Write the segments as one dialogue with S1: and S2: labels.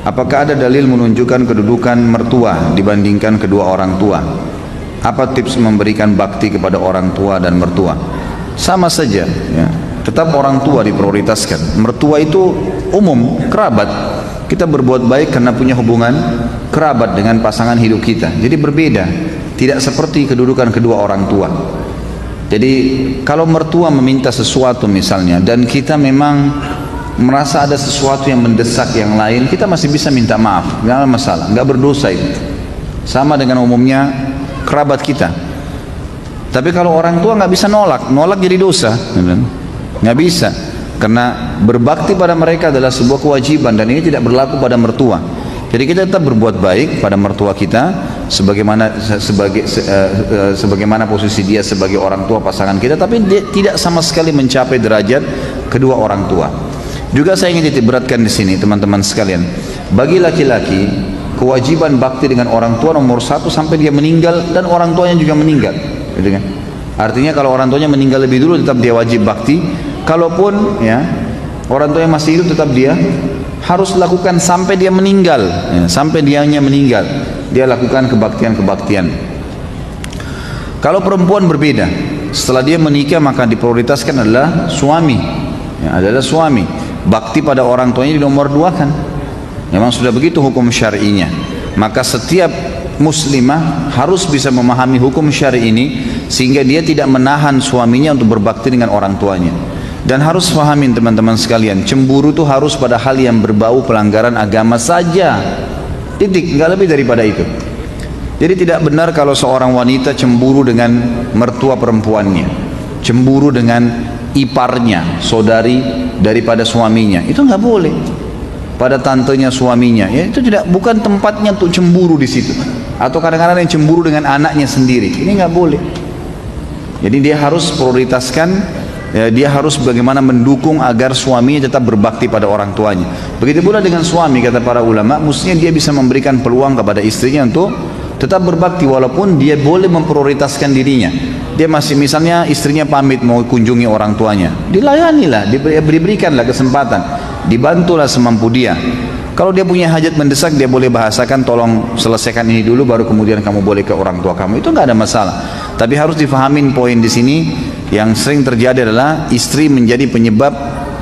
S1: Apakah ada dalil menunjukkan kedudukan mertua dibandingkan kedua orang tua? Apa tips memberikan bakti kepada orang tua dan mertua? Sama saja, ya. Tetap orang tua diprioritaskan. Mertua itu umum, kerabat. Kita berbuat baik karena punya hubungan kerabat dengan pasangan hidup kita. Jadi berbeda, tidak seperti kedudukan kedua orang tua. Jadi kalau mertua meminta sesuatu misalnya, dan kita memang merasa ada sesuatu yang mendesak yang lain, kita masih bisa minta maaf, nggak ada masalah, nggak berdosa itu. Sama dengan umumnya kerabat kita. Tapi kalau orang tua nggak bisa nolak jadi dosa, nggak bisa. Karena berbakti pada mereka adalah sebuah kewajiban dan ini tidak berlaku pada mertua. Jadi kita tetap berbuat baik pada mertua kita sebagaimana posisi dia sebagai orang tua pasangan kita, tapi dia tidak sama sekali mencapai derajat kedua orang tua. Juga saya ingin titik beratkan di sini teman-teman sekalian, bagi laki-laki kewajiban bakti dengan orang tua nomor 1 sampai dia meninggal dan orang tuanya juga meninggal, gitu kan? Artinya kalau orang tuanya meninggal lebih dulu tetap dia wajib bakti. Kalaupun ya orang tuanya masih hidup tetap dia harus lakukan sampai dia meninggal, ya, sampai dianya meninggal dia lakukan kebaktian-kebaktian. Kalau perempuan berbeda, setelah dia menikah maka diprioritaskan adalah suami, ya, adalah suami. Bakti pada orang tuanya di nomor 2 kan. Memang sudah begitu hukum syar'inya. Maka setiap muslimah harus bisa memahami hukum syar'i ini sehingga dia tidak menahan suaminya untuk berbakti dengan orang tuanya. Dan harus pahamin teman-teman sekalian, cemburu itu harus pada hal yang berbau pelanggaran agama saja. Titik, nggak lebih daripada itu. Jadi tidak benar kalau seorang wanita cemburu dengan mertua perempuannya, cemburu dengan iparnya, saudari daripada suaminya, itu nggak boleh. Pada tantenya suaminya, ya itu bukan tempatnya untuk cemburu di situ. Atau kadang-kadang yang cemburu dengan anaknya sendiri, ini nggak boleh. Jadi dia harus prioritaskan, ya, dia harus bagaimana mendukung agar suaminya tetap berbakti pada orang tuanya. Begitu pula dengan suami, kata para ulama, mestinya dia bisa memberikan peluang kepada istrinya untuk tetap berbakti walaupun dia boleh memprioritaskan dirinya. Dia masih misalnya istrinya pamit mau kunjungi orang tuanya, dilayanilah, diberikanlah kesempatan, dibantulah semampu dia. Kalau dia punya hajat mendesak, dia boleh bahasakan, tolong selesaikan ini dulu baru kemudian kamu boleh ke orang tua kamu, itu nggak ada masalah. Tapi harus difahamin poin di sini yang sering terjadi adalah istri menjadi penyebab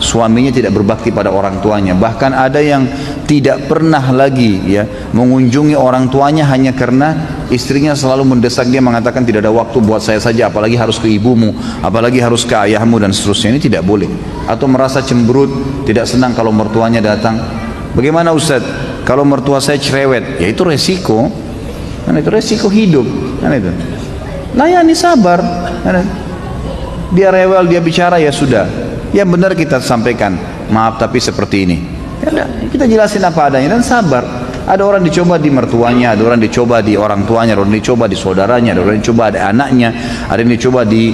S1: suaminya tidak berbakti pada orang tuanya. Bahkan ada yang tidak pernah lagi ya mengunjungi orang tuanya hanya karena istrinya selalu mendesak dia, mengatakan tidak ada waktu buat saya saja, apalagi harus ke ibumu, apalagi harus ke ayahmu dan seterusnya. Ini tidak boleh. Atau merasa cemberut, tidak senang kalau mertuanya datang. Bagaimana Ustaz? Kalau mertua saya cerewet, ya itu resiko. Kan itu resiko hidup. Kan itu. Layani, sabar. Kan dia rewel, dia bicara, ya sudah. Yang benar kita sampaikan, maaf tapi seperti ini. Ya, kita jelasin apa adanya dan sabar. Ada orang dicoba di mertuanya, ada orang dicoba di orang tuanya, ada orang dicoba di saudaranya, ada orang dicoba di anaknya, ada yang dicoba di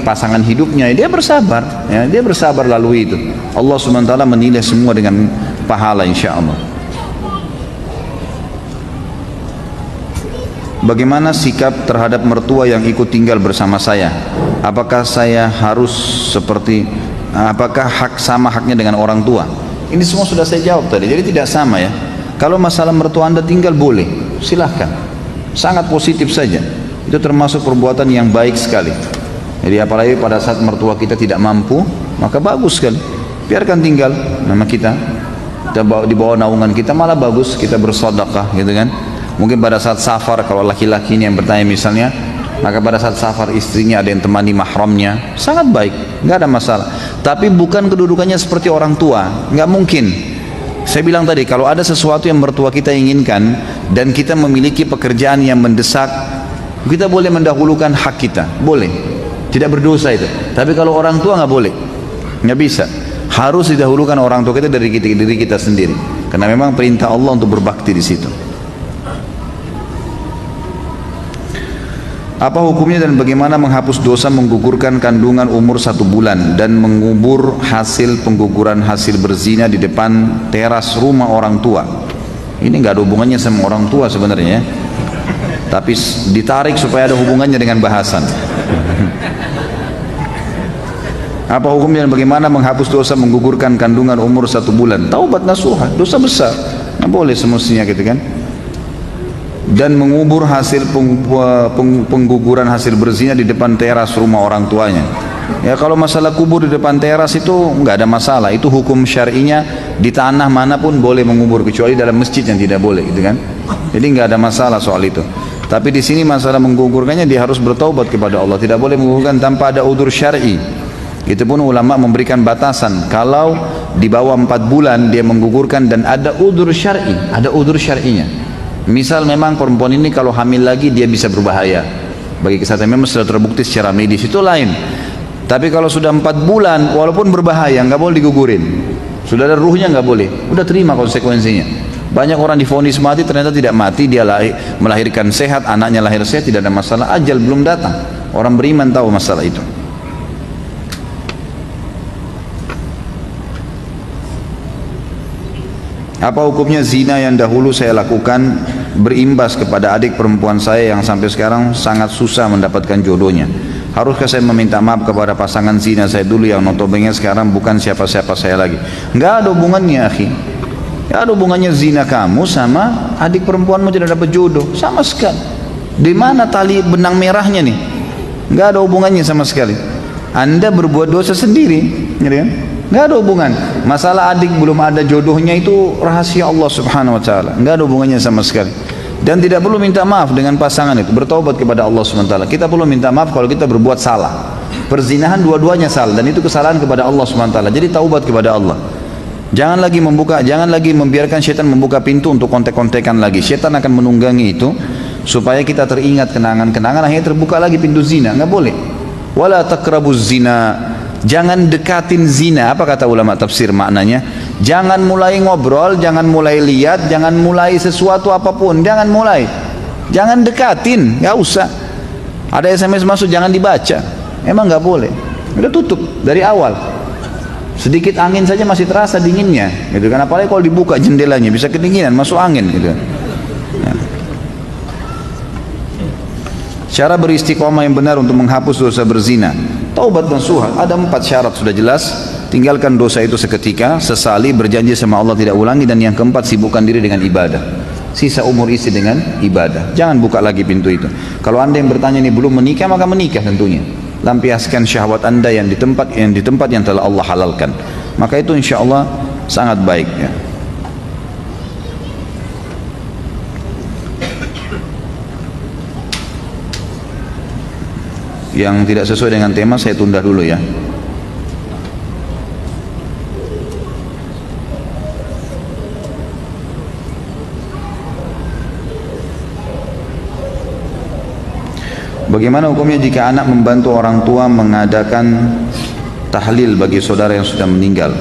S1: pasangan hidupnya. Dia bersabar, ya, dia bersabar lalui itu. Allah SWT menilai semua dengan pahala insyaallah. Bagaimana sikap terhadap mertua yang ikut tinggal bersama saya? Apakah saya harus apakah haknya dengan orang tua? Ini semua sudah saya jawab tadi, jadi tidak sama ya. Kalau masalah mertua Anda tinggal boleh, silahkan, sangat positif saja. Itu termasuk perbuatan yang baik sekali. Jadi apalagi pada saat mertua kita tidak mampu, maka bagus sekali, biarkan tinggal nama kita di bawah naungan kita, malah bagus kita bersedekah gitu kan. Mungkin pada saat safar, kalau laki-laki ini yang bertanya misalnya, maka pada saat safar istrinya ada yang temani mahramnya, sangat baik, nggak ada masalah. Tapi bukan kedudukannya seperti orang tua, nggak mungkin. Saya bilang tadi, kalau ada sesuatu yang mertua kita inginkan dan kita memiliki pekerjaan yang mendesak, kita boleh mendahulukan hak kita, boleh, tidak berdosa itu. Tapi kalau orang tua nggak boleh, nggak bisa. Harus didahulukan orang tua kita dari diri kita sendiri, karena memang perintah Allah untuk berbakti di situ. Apa hukumnya dan bagaimana menghapus dosa menggugurkan kandungan umur 1 bulan dan mengubur hasil pengguguran hasil berzina di depan teras rumah orang tua? Ini nggak ada hubungannya sama orang tua sebenarnya, tapi ditarik supaya ada hubungannya dengan bahasan. Apa hukumnya dan bagaimana menghapus dosa menggugurkan kandungan umur 1 bulan? Taubat nasuha, dosa besar, nggak boleh semestinya gitu kan. Dan mengubur hasil pengguguran hasil berzina di depan teras rumah orang tuanya. Ya kalau masalah kubur di depan teras itu nggak ada masalah, itu hukum syar'inya di tanah manapun boleh mengubur kecuali dalam masjid yang tidak boleh gitu kan. Jadi nggak ada masalah soal itu. Tapi di sini masalah menggugurkannya dia harus bertaubat kepada Allah, tidak boleh menggugurkan tanpa ada udzur syar'i. Itu pun ulama memberikan batasan, kalau di bawah 4 bulan dia menggugurkan dan ada udzur syar'i, ada udzur syar'inya. Misal memang perempuan ini kalau hamil lagi dia bisa berbahaya bagi kesehatan, memang sudah terbukti secara medis, itu lain. Tapi kalau sudah 4 bulan walaupun berbahaya nggak boleh digugurin, sudah ada ruhnya nggak boleh, udah terima konsekuensinya. Banyak orang divonis mati ternyata tidak mati, dia melahirkan sehat, anaknya lahir sehat, tidak ada masalah, ajal belum datang. Orang beriman tahu masalah itu. Apa hukumnya zina yang dahulu saya lakukan berimbas kepada adik perempuan saya yang sampai sekarang sangat susah mendapatkan jodohnya? Haruskah saya meminta maaf kepada pasangan zina saya dulu yang notabene sekarang bukan siapa-siapa saya lagi? Nggak ada hubungannya, akhi. Nggak ada hubungannya zina kamu sama adik perempuanmu tidak dapat jodoh, sama sekali. Di mana tali benang merahnya nih? Nggak ada hubungannya sama sekali. Anda berbuat dosa sendiri, gitu kan? Nggak ada hubungan. Masalah adik belum ada jodohnya itu rahasia Allah Subhanahu wa taala. Nggak ada hubungannya sama sekali. Dan tidak perlu minta maaf dengan pasangan itu, bertaubat kepada Allah Subhanahu wa taala. Kita perlu minta maaf kalau kita berbuat salah. Perzinahan dua-duanya salah dan itu kesalahan kepada Allah Subhanahu wa taala. Jadi taubat kepada Allah. Jangan lagi membiarkan syaitan membuka pintu untuk kontek-kontekan lagi. Syaitan akan menunggangi itu supaya kita teringat kenangan-kenangan, akhirnya terbuka lagi pintu zina. Nggak boleh. Wala taqrabuz zina. Jangan dekatin zina. Apa kata ulama tafsir maknanya? Jangan mulai ngobrol, jangan mulai lihat, jangan mulai sesuatu apapun, jangan mulai. Jangan dekatin, nggak usah. Ada SMS masuk jangan dibaca. Emang nggak boleh. Udah tutup dari awal. Sedikit angin saja masih terasa dinginnya, gitu kan? Apalagi kalau dibuka jendelanya bisa kedinginan, masuk angin, gitu. Ya. Cara beristiqomah yang benar untuk menghapus dosa berzina. Taubat nasuha, ada 4 syarat sudah jelas. Tinggalkan dosa itu seketika, sesali, berjanji sama Allah tidak ulangi, dan yang keempat sibukkan diri dengan ibadah. Sisa umur isi dengan ibadah. Jangan buka lagi pintu itu. Kalau anda yang bertanya ini belum menikah, maka menikah tentunya. Lampiaskan syahwat anda yang di tempat yang telah Allah halalkan. Maka itu insya Allah sangat baik. Ya. Yang tidak sesuai dengan tema saya tunda dulu ya. Bagaimana hukumnya jika anak membantu orang tua mengadakan tahlil bagi saudara yang sudah meninggal?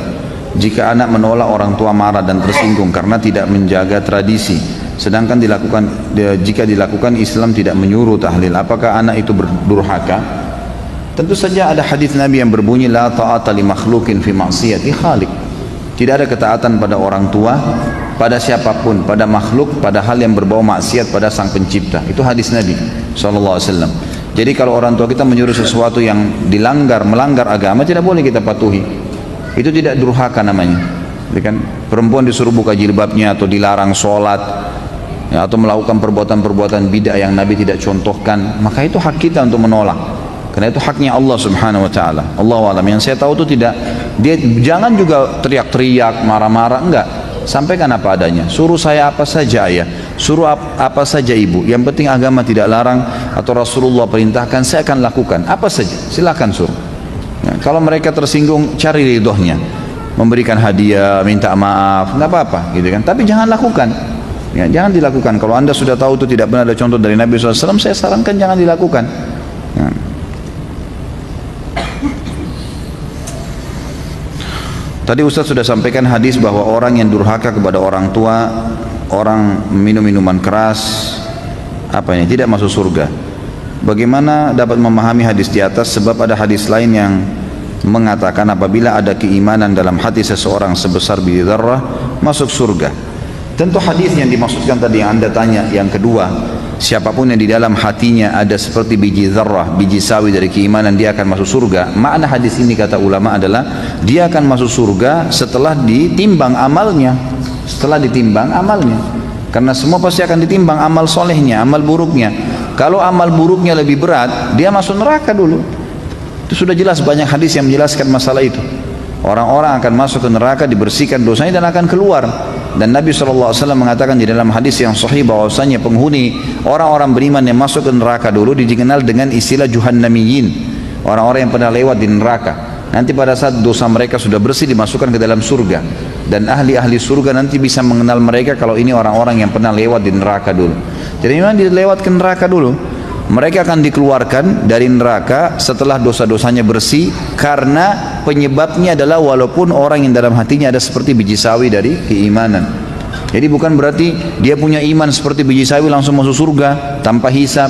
S1: Jika anak menolak, orang tua marah dan tersinggung karena tidak menjaga tradisi, sedangkan jika dilakukan Islam tidak menyuruh tahlil, apakah anak itu berdurhaka? Tentu saja ada hadis Nabi yang berbunyi la ta'ata li makhluqin fi ma'siyati khaliq. Tidak ada ketaatan pada orang tua, pada siapapun, pada makhluk, pada hal yang berbau maksiat pada sang pencipta. Itu hadis Nabi SAW. Jadi kalau orang tua kita menyuruh sesuatu yang melanggar agama, tidak boleh kita patuhi. Itu tidak durhaka namanya. Jadi kan perempuan disuruh buka jilbabnya atau dilarang sholat, ya, atau melakukan perbuatan-perbuatan bid'ah yang Nabi tidak contohkan, maka itu hak kita untuk menolak. Karena itu haknya Allah Subhanahu wa taala. Allahu a'lam. Yang saya tahu itu tidak, dia jangan juga teriak-teriak, marah-marah, enggak. Sampaikan apa adanya. Suruh saya apa saja ayah, suruh apa saja ibu. Yang penting agama tidak larang atau Rasulullah perintahkan, saya akan lakukan. Apa saja, silakan suruh. Ya, kalau mereka tersinggung, cari ridhonya. Memberikan hadiah, minta maaf, enggak apa-apa, gitu kan. Tapi jangan lakukan. Ya, jangan dilakukan. Kalau anda sudah tahu itu tidak benar, ada contoh dari Nabi SAW, saya sarankan jangan dilakukan. Ya. Tadi Ustaz sudah sampaikan hadis bahwa orang yang durhaka kepada orang tua, orang minum minuman keras, tidak masuk surga. Bagaimana dapat memahami hadis di atas? Sebab ada hadis lain yang mengatakan apabila ada keimanan dalam hati seseorang sebesar biji zarrah, masuk surga. Tentu hadis yang dimaksudkan tadi yang anda tanya, yang kedua, siapapun yang di dalam hatinya ada seperti biji zarrah, biji sawi dari keimanan, dia akan masuk surga. Makna hadis ini kata ulama adalah dia akan masuk surga setelah ditimbang amalnya. Setelah ditimbang amalnya, karena semua pasti akan ditimbang amal solehnya, amal buruknya. Kalau amal buruknya lebih berat, dia masuk neraka dulu. Itu sudah jelas, banyak hadis yang menjelaskan masalah itu. Orang-orang akan masuk ke neraka, dibersihkan dosanya dan akan keluar. Dan Nabi SAW mengatakan di dalam hadis yang sahih bahwasanya penghuni orang-orang beriman yang masuk ke neraka dulu dikenal dengan istilah Juhannamiyin, orang-orang yang pernah lewat di neraka. Nanti pada saat dosa mereka sudah bersih dimasukkan ke dalam surga, dan ahli-ahli surga nanti bisa mengenal mereka kalau ini orang-orang yang pernah lewat di neraka dulu. Jadi memang dilewat ke neraka dulu, mereka akan dikeluarkan dari neraka setelah dosa-dosanya bersih, karena penyebabnya adalah walaupun orang yang dalam hatinya ada seperti biji sawi dari keimanan. Jadi bukan berarti dia punya iman seperti biji sawi langsung masuk surga tanpa hisab,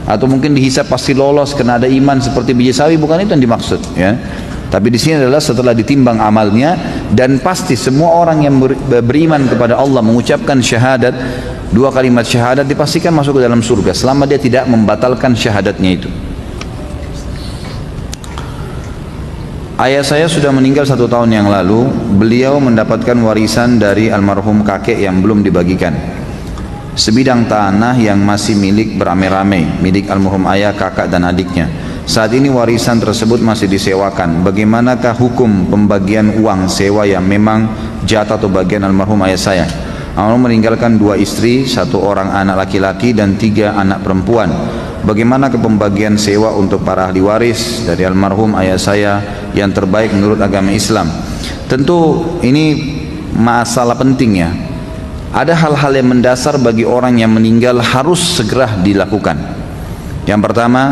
S1: atau mungkin dihisab pasti lolos karena ada iman seperti biji sawi, bukan itu yang dimaksud ya. Tapi di sini adalah setelah ditimbang amalnya, dan pasti semua orang yang beriman kepada Allah mengucapkan syahadat, dua kalimat syahadat, dipastikan masuk ke dalam surga selama dia tidak membatalkan syahadatnya itu. Ayah saya sudah meninggal 1 tahun yang lalu. Beliau mendapatkan warisan dari almarhum kakek yang belum dibagikan, sebidang tanah yang masih milik beramai-ramai, milik almarhum ayah, kakak dan adiknya. Saat ini warisan tersebut masih disewakan. Bagaimanakah hukum pembagian uang sewa yang memang jatah atau bagian almarhum ayah saya? Almarhum meninggalkan 2 istri, 1 orang anak laki-laki dan 3 anak perempuan. Bagaimana pembagian sewa untuk para ahli waris dari almarhum ayah saya yang terbaik menurut agama Islam? Tentu ini masalah penting ya. Ada hal-hal yang mendasar bagi orang yang meninggal harus segera dilakukan. Yang pertama,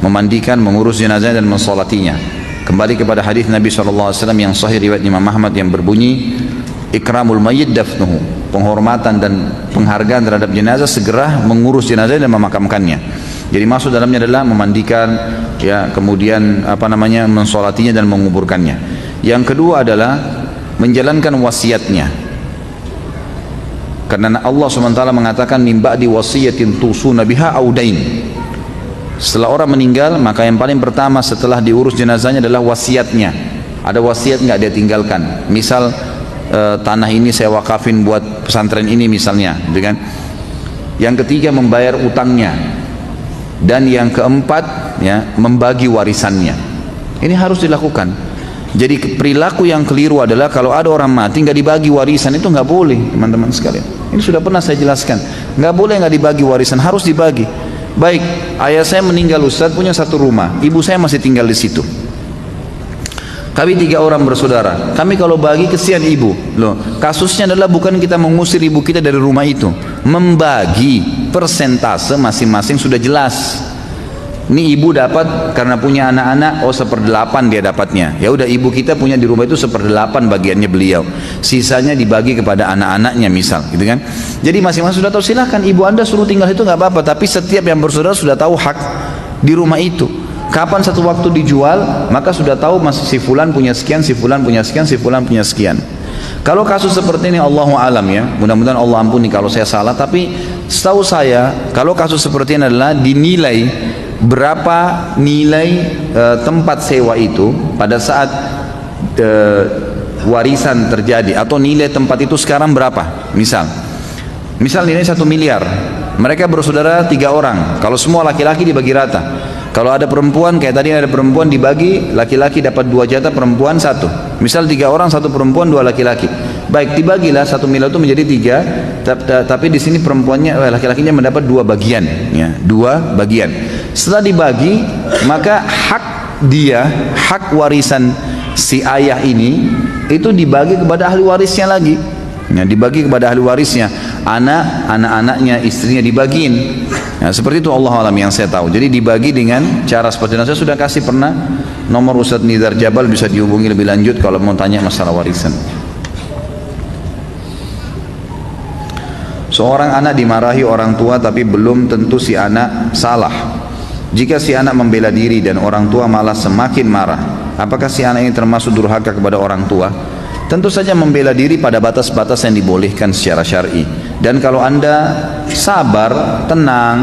S1: memandikan, mengurus jenazah dan mensolatinya. Kembali kepada hadis Nabi SAW yang sahih riwayat Imam Ahmad yang berbunyi, ikramul mayyit dafnuhu, penghormatan dan penghargaan terhadap jenazah, segera mengurus jenazah dan memakamkannya. Jadi maksud dalamnya adalah memandikan, ya, kemudian mensolatinya dan menguburkannya. Yang kedua adalah menjalankan wasiatnya. Karena Allah SWT mengatakan min ba'di wasiyatin tusuna biha audain. Setelah orang meninggal, maka yang paling pertama setelah diurus jenazahnya adalah wasiatnya. Ada wasiat nggak dia tinggalkan? Misal tanah ini saya wakafin buat pesantren ini misalnya, gitu kan? Yang ketiga membayar utangnya, dan yang keempat ya membagi warisannya. Ini harus dilakukan. Jadi perilaku yang keliru adalah kalau ada orang mati nggak dibagi warisan, itu nggak boleh, teman-teman sekalian. Ini sudah pernah saya jelaskan. Nggak boleh nggak dibagi warisan, harus dibagi. Baik, ayah saya meninggal Ustaz, punya 1 rumah, ibu saya masih tinggal di situ. Kami 3 orang bersaudara. Kami kalau bagi kesian ibu. Loh, kasusnya adalah bukan kita mengusir ibu kita dari rumah itu, membagi persentase masing-masing sudah jelas. Ini ibu dapat karena punya anak-anak, 1/8 dia dapatnya. Ya udah, ibu kita punya di rumah itu 1/8 bagiannya beliau. Sisanya dibagi kepada anak-anaknya misal, gitu kan? Jadi masing-masing sudah tahu, silahkan ibu anda suruh tinggal itu nggak apa-apa. Tapi setiap yang bersaudara sudah tahu hak di rumah itu. Kapan satu waktu dijual, maka sudah tahu masih si fulan punya sekian, si fulan punya sekian, si fulan punya sekian. Kalau kasus seperti ini, Allahu alam ya, mudah-mudahan Allah ampuni kalau saya salah, tapi setahu saya kalau kasus seperti ini adalah dinilai berapa nilai tempat sewa itu pada saat warisan terjadi, atau nilai tempat itu sekarang berapa. Misal nilai 1 miliar, mereka bersaudara 3 orang, kalau semua laki-laki dibagi rata. Kalau ada perempuan, kayak tadi ada perempuan dibagi, laki-laki dapat 2 jatah, perempuan 1. Misal 3 orang, 1 perempuan, 2 laki-laki. Baik, dibagilah 1 miliar itu menjadi 3, tapi di sini perempuannya, laki-lakinya mendapat 2 bagian, ya, 2 bagian. Setelah dibagi, maka hak warisan si ayah ini itu dibagi kepada ahli warisnya lagi. Ya, dibagi kepada ahli warisnya, anak-anaknya, istrinya dibagiin. Ya, seperti itu Allah alam yang saya tahu. Jadi dibagi dengan cara seperti itu. Saya sudah kasih pernah nomor Ustadz Nidar Jabal, bisa dihubungi lebih lanjut kalau mau tanya masalah warisan. Seorang anak dimarahi orang tua tapi belum tentu si anak salah. Jika si anak membela diri dan orang tua malah semakin marah, apakah si anak ini termasuk durhaka kepada orang tua? Tentu saja membela diri pada batas-batas yang dibolehkan secara syar'i. Dan kalau anda sabar, tenang,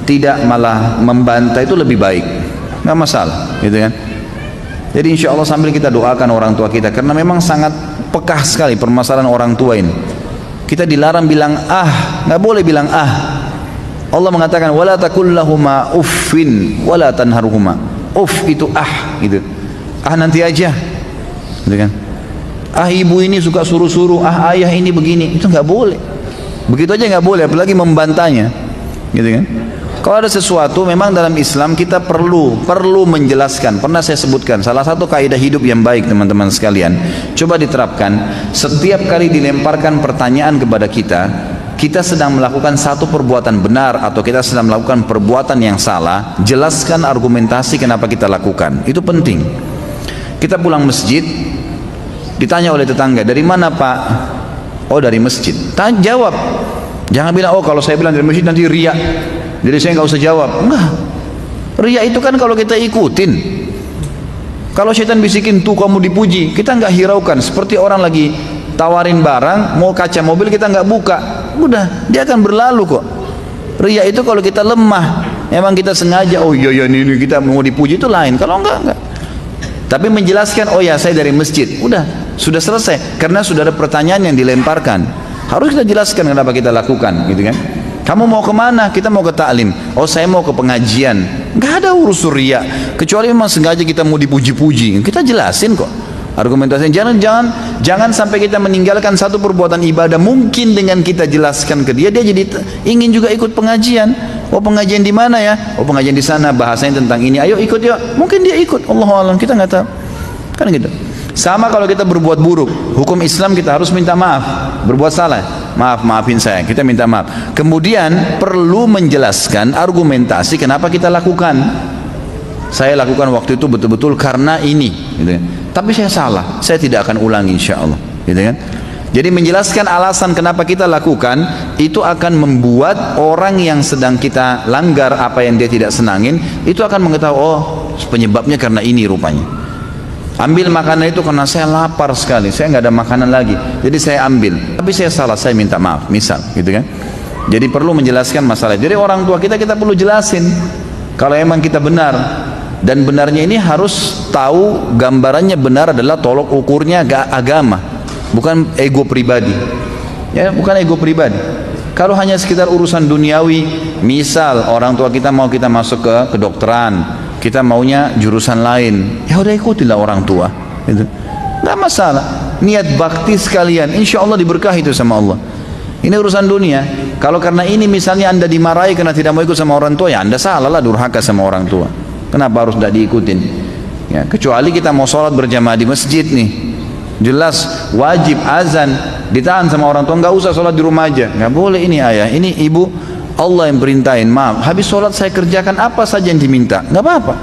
S1: tidak malah membantai itu lebih baik, nggak masalah, gitu kan. Jadi insya Allah sambil kita doakan orang tua kita, karena memang sangat pekah sekali permasalahan orang tua ini. Kita dilarang bilang nggak boleh bilang Allah mengatakan wala taqul lahuma uffin wala tanharhuma. Uff itu gitu. Nanti aja, gitu kan. Ibu ini suka suruh-suruh, ayah ini begini, itu nggak boleh. Begitu aja nggak boleh, apalagi membantahnya, gitu kan. Kalau ada sesuatu memang dalam Islam kita perlu menjelaskan. Pernah saya sebutkan salah satu kaidah hidup yang baik teman-teman sekalian. Coba diterapkan. Setiap kali dilemparkan pertanyaan kepada kita sedang melakukan satu perbuatan benar atau kita sedang melakukan perbuatan yang salah, jelaskan argumentasi kenapa kita lakukan. Itu penting. Kita pulang masjid, ditanya oleh tetangga, dari mana Pak? Oh dari masjid. Jawab. Jangan bilang kalau saya bilang dari masjid nanti riya. Jadi saya nggak usah jawab. Enggak. Riya itu kan kalau kita ikutin. Kalau setan bisikin tuh kamu dipuji, kita nggak hiraukan. Seperti orang lagi tawarin barang, mau kaca mobil kita nggak buka, udah dia akan berlalu kok. Riya itu kalau kita lemah, emang kita sengaja. Oh iya ini kita mau dipuji itu lain. Kalau enggak. Tapi menjelaskan, oh ya saya dari masjid, udah sudah selesai. Karena sudah ada pertanyaan yang dilemparkan. Harus kita jelaskan kenapa kita lakukan, gitu kan? Kamu mau kemana? Kita mau ke taklim. Oh saya mau ke pengajian. Nggak ada urusan riya. Kecuali memang sengaja kita mau dipuji-puji. Kita jelasin kok argumentasinya. Jangan sampai kita meninggalkan satu perbuatan ibadah. Mungkin dengan kita jelaskan ke dia jadi ingin juga ikut pengajian. Oh pengajian di mana ya? Oh pengajian di sana. Bahasanya tentang ini. Ayo ikut yuk. Mungkin dia ikut. Allahu a'lam. Kita nggak tahu. Kan gitu. Sama kalau kita berbuat buruk, hukum Islam kita harus minta maaf. Berbuat salah, maafin saya, kita minta maaf. Kemudian perlu menjelaskan argumentasi kenapa kita lakukan. Saya lakukan waktu itu betul-betul karena ini, gitu. Tapi saya salah, saya tidak akan ulangi insya Allah, gitu kan. Jadi menjelaskan alasan kenapa kita lakukan itu akan membuat orang yang sedang kita langgar apa yang dia tidak senangin itu akan mengetahui penyebabnya karena ini rupanya. Ambil makanan itu karena saya lapar sekali, saya nggak ada makanan lagi, jadi saya ambil. Tapi saya salah, saya minta maaf, misal, gitu kan? Jadi perlu menjelaskan masalah. Jadi orang tua kita perlu jelasin kalau emang kita benar, dan benarnya ini harus tahu gambarannya benar adalah tolok ukurnya agama, bukan ego pribadi. Ya, bukan ego pribadi. Kalau hanya sekitar urusan duniawi, misal orang tua kita mau kita masuk ke kedokteran, kita maunya jurusan lain, ya udah ikutilah orang tua, gitu. Nggak masalah. Niat bakti sekalian, insya Allah diberkahi itu sama Allah. Ini urusan dunia. Kalau karena ini misalnya anda dimarahi karena tidak mau ikut sama orang tua, ya anda salah lah, durhaka sama orang tua. Kenapa harus tidak diikutin? Ya, kecuali kita mau sholat berjamaah di masjid nih, jelas wajib azan, ditahan sama orang tua, nggak usah sholat di rumah aja, nggak boleh. Ini ayah, ini ibu, Allah yang perintahin, maaf, habis sholat saya kerjakan apa saja yang diminta, nggak apa-apa.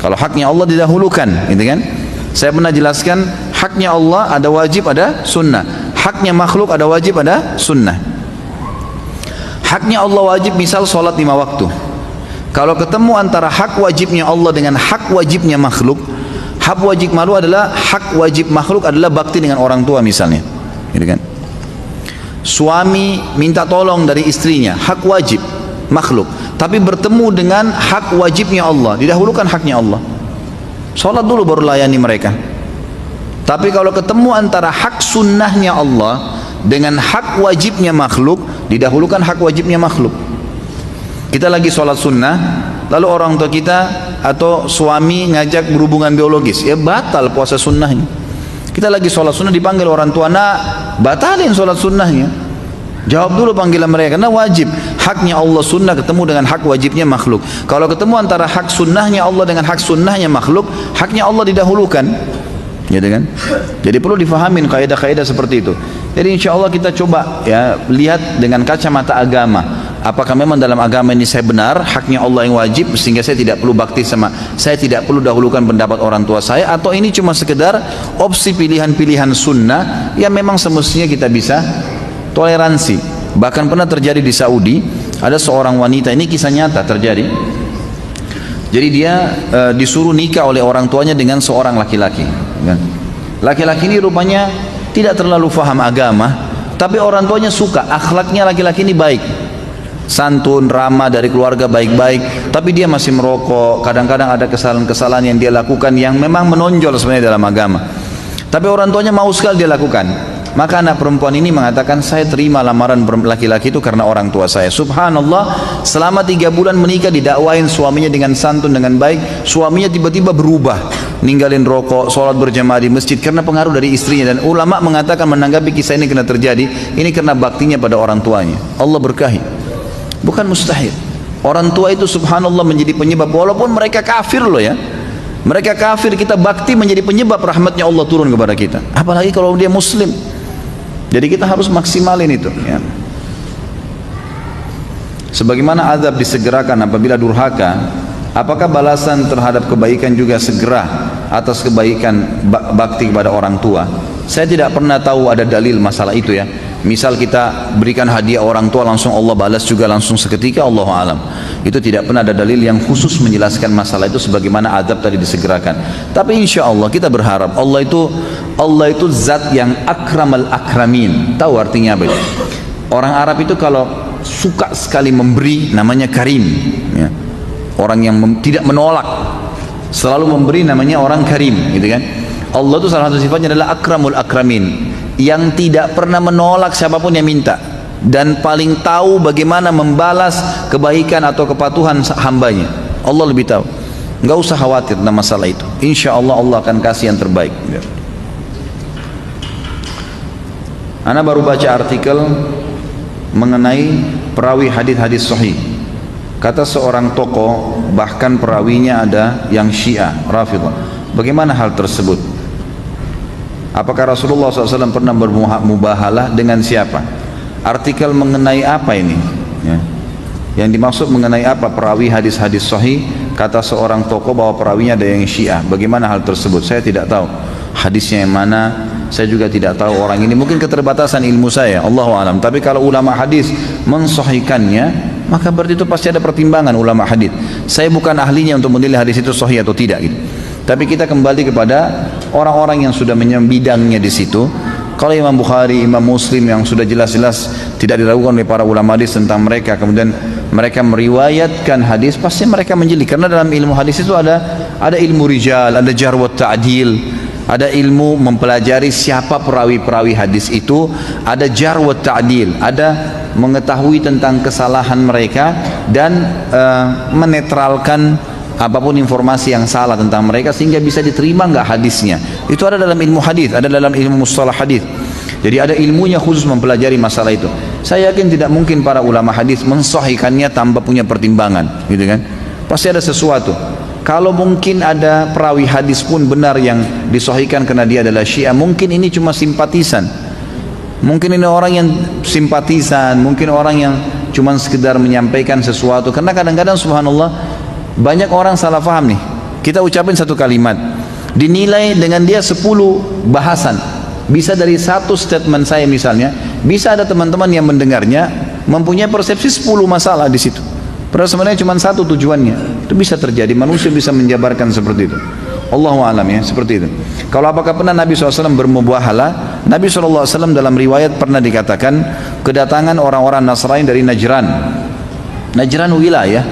S1: Kalau haknya Allah didahulukan, gitu kan? Saya pernah jelaskan, haknya Allah ada wajib, ada sunnah. Haknya makhluk ada wajib, ada sunnah. Haknya Allah wajib, misal sholat 5 waktu. Kalau ketemu antara hak wajibnya Allah dengan hak wajibnya makhluk, hak wajib makhluk adalah hak wajib makhluk adalah bakti dengan orang tua misalnya, gitu kan? Suami minta tolong dari istrinya, hak wajib makhluk, tapi bertemu dengan hak wajibnya Allah, didahulukan haknya Allah. Sholat dulu baru layani mereka. Tapi kalau ketemu antara hak sunnahnya Allah dengan hak wajibnya makhluk, didahulukan hak wajibnya makhluk. Kita lagi sholat sunnah, lalu orang tua kita atau suami ngajak berhubungan biologis, ya batal puasa sunnahnya. Kita lagi sholat sunnah, dipanggil orang tua, nak batalin sholat sunnahnya. Jawab dulu panggilan mereka, karena wajib. Haknya Allah sunnah ketemu dengan hak wajibnya makhluk. Kalau ketemu antara hak sunnahnya Allah dengan hak sunnahnya makhluk, haknya Allah didahulukan, gitu kan? Jadi perlu difahamin kaidah-kaidah seperti itu. Jadi insya Allah kita coba ya lihat dengan kacamata agama. Apakah memang dalam agama ini saya benar, haknya Allah yang wajib, sehingga saya tidak perlu bakti sama, saya tidak perlu dahulukan pendapat orang tua saya, atau ini cuma sekedar opsi pilihan-pilihan sunnah yang memang semestinya kita bisa toleransi. Bahkan pernah terjadi di Saudi, ada seorang wanita, ini kisah nyata terjadi. Jadi dia disuruh nikah oleh orang tuanya dengan seorang laki-laki. Laki-laki ini rupanya tidak terlalu faham agama, tapi orang tuanya suka, akhlaknya laki-laki ini baik. santun, ramah, dari keluarga baik-baik, tapi dia masih merokok. Kadang-kadang ada kesalahan-kesalahan yang dia lakukan yang memang menonjol sebenarnya dalam agama, tapi orang tuanya mau sekali dia lakukan. Maka anak perempuan ini mengatakan, saya terima lamaran laki-laki itu karena orang tua saya. Subhanallah, selama 3 bulan menikah didakwain suaminya dengan santun, dengan baik. Suaminya tiba-tiba berubah, ninggalin rokok, sholat berjamaah di masjid karena pengaruh dari istrinya. Dan ulama mengatakan menanggapi kisah ini kena terjadi, ini karena baktinya pada orang tuanya. Allah berkahi, bukan mustahil. Orang tua itu subhanallah menjadi penyebab, walaupun mereka kafir loh ya, mereka kafir, kita bakti menjadi penyebab rahmatnya Allah turun kepada kita, apalagi kalau dia muslim. Jadi kita harus maksimalin itu ya. Sebagaimana azab disegerakan apabila durhaka, apakah balasan terhadap kebaikan juga segera atas kebaikan bakti kepada orang tua? Saya tidak pernah tahu ada dalil masalah itu ya. Misal kita berikan hadiah orang tua langsung Allah balas juga langsung seketika, Allahu alam. Itu tidak pernah ada dalil yang khusus menjelaskan masalah itu sebagaimana azab tadi disegerakan. Tapi insya Allah kita berharap Allah itu zat yang akramal akramin. Tahu artinya apa itu? Orang Arab itu kalau suka sekali memberi namanya karim ya. Orang yang tidak menolak, selalu memberi namanya orang karim gitu kan. Allah itu salah satu sifatnya adalah akramul akramin, yang tidak pernah menolak siapapun yang minta, dan paling tahu bagaimana membalas kebaikan atau kepatuhan hambanya. Allah lebih tahu. Enggak usah khawatir tentang masalah itu. Insya Allah Allah akan kasih yang terbaik. Ana baru baca artikel mengenai perawi hadis-hadis sahih. Kata seorang tokoh, bahkan perawinya ada yang Syiah, Rafidhah. Bagaimana hal tersebut? Apakah Rasulullah SAW pernah bermubahalah dengan siapa? Artikel mengenai apa ini? Ya. Yang dimaksud mengenai apa? Perawi hadis-hadis sahih. Kata seorang tokoh bahwa perawinya ada yang Syiah. Bagaimana hal tersebut? Saya tidak tahu hadisnya yang mana. Saya juga tidak tahu orang ini. Mungkin keterbatasan ilmu saya, Allahu a'lam. Tapi kalau ulama hadis mensahihkannya, maka berarti itu pasti ada pertimbangan ulama hadis. Saya bukan ahlinya untuk menilai hadis itu sahih atau tidak gitu. Tapi kita kembali kepada orang-orang yang sudah bidangnya di situ. Kalau Imam Bukhari, Imam Muslim yang sudah jelas-jelas tidak diragukan oleh para ulama hadis tentang mereka, kemudian mereka meriwayatkan hadis, pasti mereka menjeli. Karena dalam ilmu hadis itu ada ilmu rijal, ada jar wa ta'dil, ada ilmu mempelajari siapa perawi-perawi hadis itu, ada jar wa ta'dil, ada mengetahui tentang kesalahan mereka dan menetralkan apapun informasi yang salah tentang mereka sehingga bisa diterima enggak hadisnya. Itu ada dalam ilmu hadis, ada dalam ilmu mustalah hadis. Jadi ada ilmunya khusus mempelajari masalah itu. Saya yakin tidak mungkin para ulama hadis mensahihkannya tanpa punya pertimbangan, gitu kan? Pasti ada sesuatu. Kalau mungkin ada perawi hadis pun benar yang disahihkan karena dia adalah Syiah, mungkin ini cuma simpatisan. Mungkin ini orang yang simpatisan, mungkin orang yang cuma sekedar menyampaikan sesuatu. Karena kadang-kadang subhanallah banyak orang salah faham nih. Kita ucapin satu kalimat, dinilai dengan dia 10 bahasan. Bisa dari satu statement saya misalnya, bisa ada teman-teman yang mendengarnya mempunyai persepsi 10 masalah di situ. Padahal sebenarnya cuma satu tujuannya. Itu bisa terjadi, manusia bisa menjabarkan seperti itu. Allahu a'lam ya, seperti itu. Kalau apakah pernah Nabi SAW bermubahalah? Nabi SAW dalam riwayat pernah dikatakan kedatangan orang-orang Nasrani dari Najran. Najran wilayah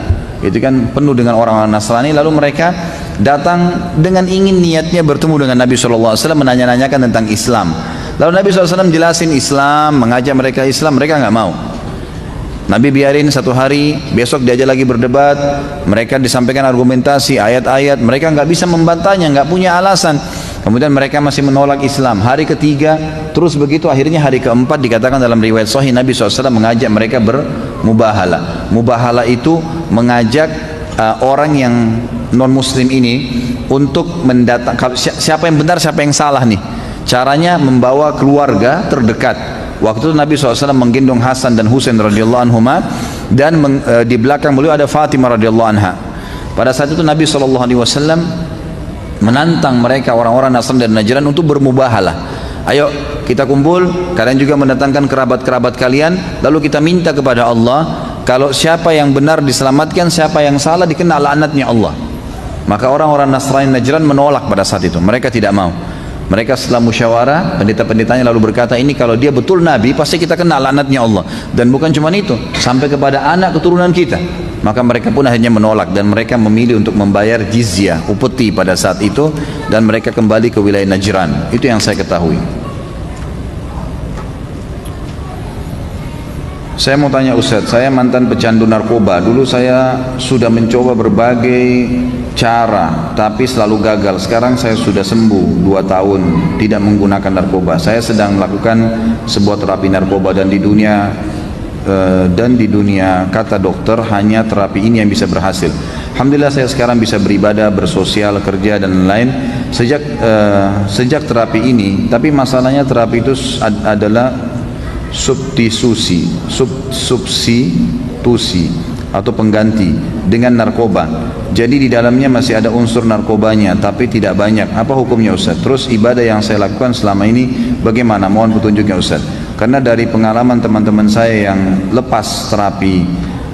S1: itu kan penuh dengan orang-orang Nasrani, lalu mereka datang dengan ingin niatnya bertemu dengan Nabi SAW, menanya-nanyakan tentang Islam. Lalu Nabi SAW jelasin Islam, mengajak mereka Islam, mereka nggak mau. Nabi biarin 1 hari, besok diajak lagi berdebat, mereka disampaikan argumentasi, ayat-ayat, mereka nggak bisa membantahnya, nggak punya alasan. Kemudian mereka masih menolak Islam. Hari ketiga, terus begitu, akhirnya hari keempat dikatakan dalam riwayat sahih Nabi SAW mengajak mereka bermubahalah. Mubahalah itu mengajak orang yang non muslim ini untuk mendatang, siapa yang benar siapa yang salah nih. Caranya membawa keluarga terdekat. Waktu itu Nabi SAW menggendong Hasan dan Husain radhiyallahu anhuma, dan di belakang beliau ada Fatimah radhiyallahu anha. Pada saat itu Nabi SAW menantang mereka orang-orang Nasrani dan Najran untuk bermubahalah. Ayo kita kumpul, kalian juga mendatangkan kerabat-kerabat kalian, lalu kita minta kepada Allah, kalau siapa yang benar diselamatkan, siapa yang salah dikena laknatnya Allah. Maka orang-orang Nasrani Najran menolak pada saat itu, mereka tidak mau. Mereka setelah musyawarah, pendeta-pendetanya lalu berkata, ini kalau dia betul Nabi, pasti kita kena laknatnya Allah. Dan bukan cuma itu, sampai kepada anak keturunan kita. Maka mereka pun akhirnya menolak, dan mereka memilih untuk membayar jizyah, upeti pada saat itu, dan mereka kembali ke wilayah Najran. Itu yang saya ketahui. Saya mau tanya Ustadz, saya mantan pecandu narkoba. Dulu saya sudah mencoba berbagai cara, tapi selalu gagal. Sekarang saya sudah sembuh 2 tahun tidak menggunakan narkoba. Saya sedang melakukan sebuah terapi narkoba, dan di dunia kata dokter hanya terapi ini yang bisa berhasil. Alhamdulillah saya sekarang bisa beribadah, bersosial, kerja dan lain-lain sejak terapi ini. Tapi masalahnya terapi itu adalah substitusi atau pengganti dengan narkoba. Jadi di dalamnya masih ada unsur narkobanya, tapi tidak banyak. Apa hukumnya Ustaz? Terus ibadah yang saya lakukan selama ini bagaimana? Mohon petunjuknya Ustaz. Karena dari pengalaman teman-teman saya yang lepas terapi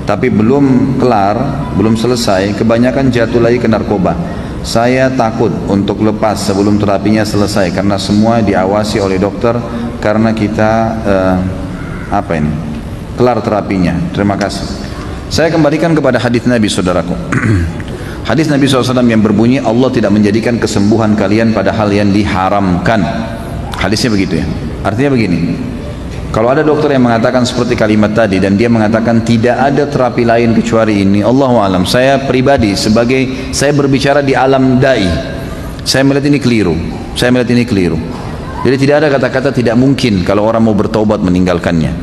S1: tapi belum kelar, belum selesai, kebanyakan jatuh lagi ke narkoba. Saya takut untuk lepas sebelum terapinya selesai, karena semua diawasi oleh dokter, karena kita kelar terapinya. Terima kasih. Saya kembalikan kepada hadis Nabi, saudaraku. Hadis Nabi SAW yang berbunyi, Allah tidak menjadikan kesembuhan kalian pada hal yang diharamkan. Hadisnya begitu ya. Artinya begini, kalau ada dokter yang mengatakan seperti kalimat tadi, dan dia mengatakan tidak ada terapi lain kecuali ini, Allahu a'lam. Saya pribadi, saya berbicara di alam dai, saya melihat ini keliru. Jadi tidak ada kata-kata tidak mungkin kalau orang mau bertobat meninggalkannya.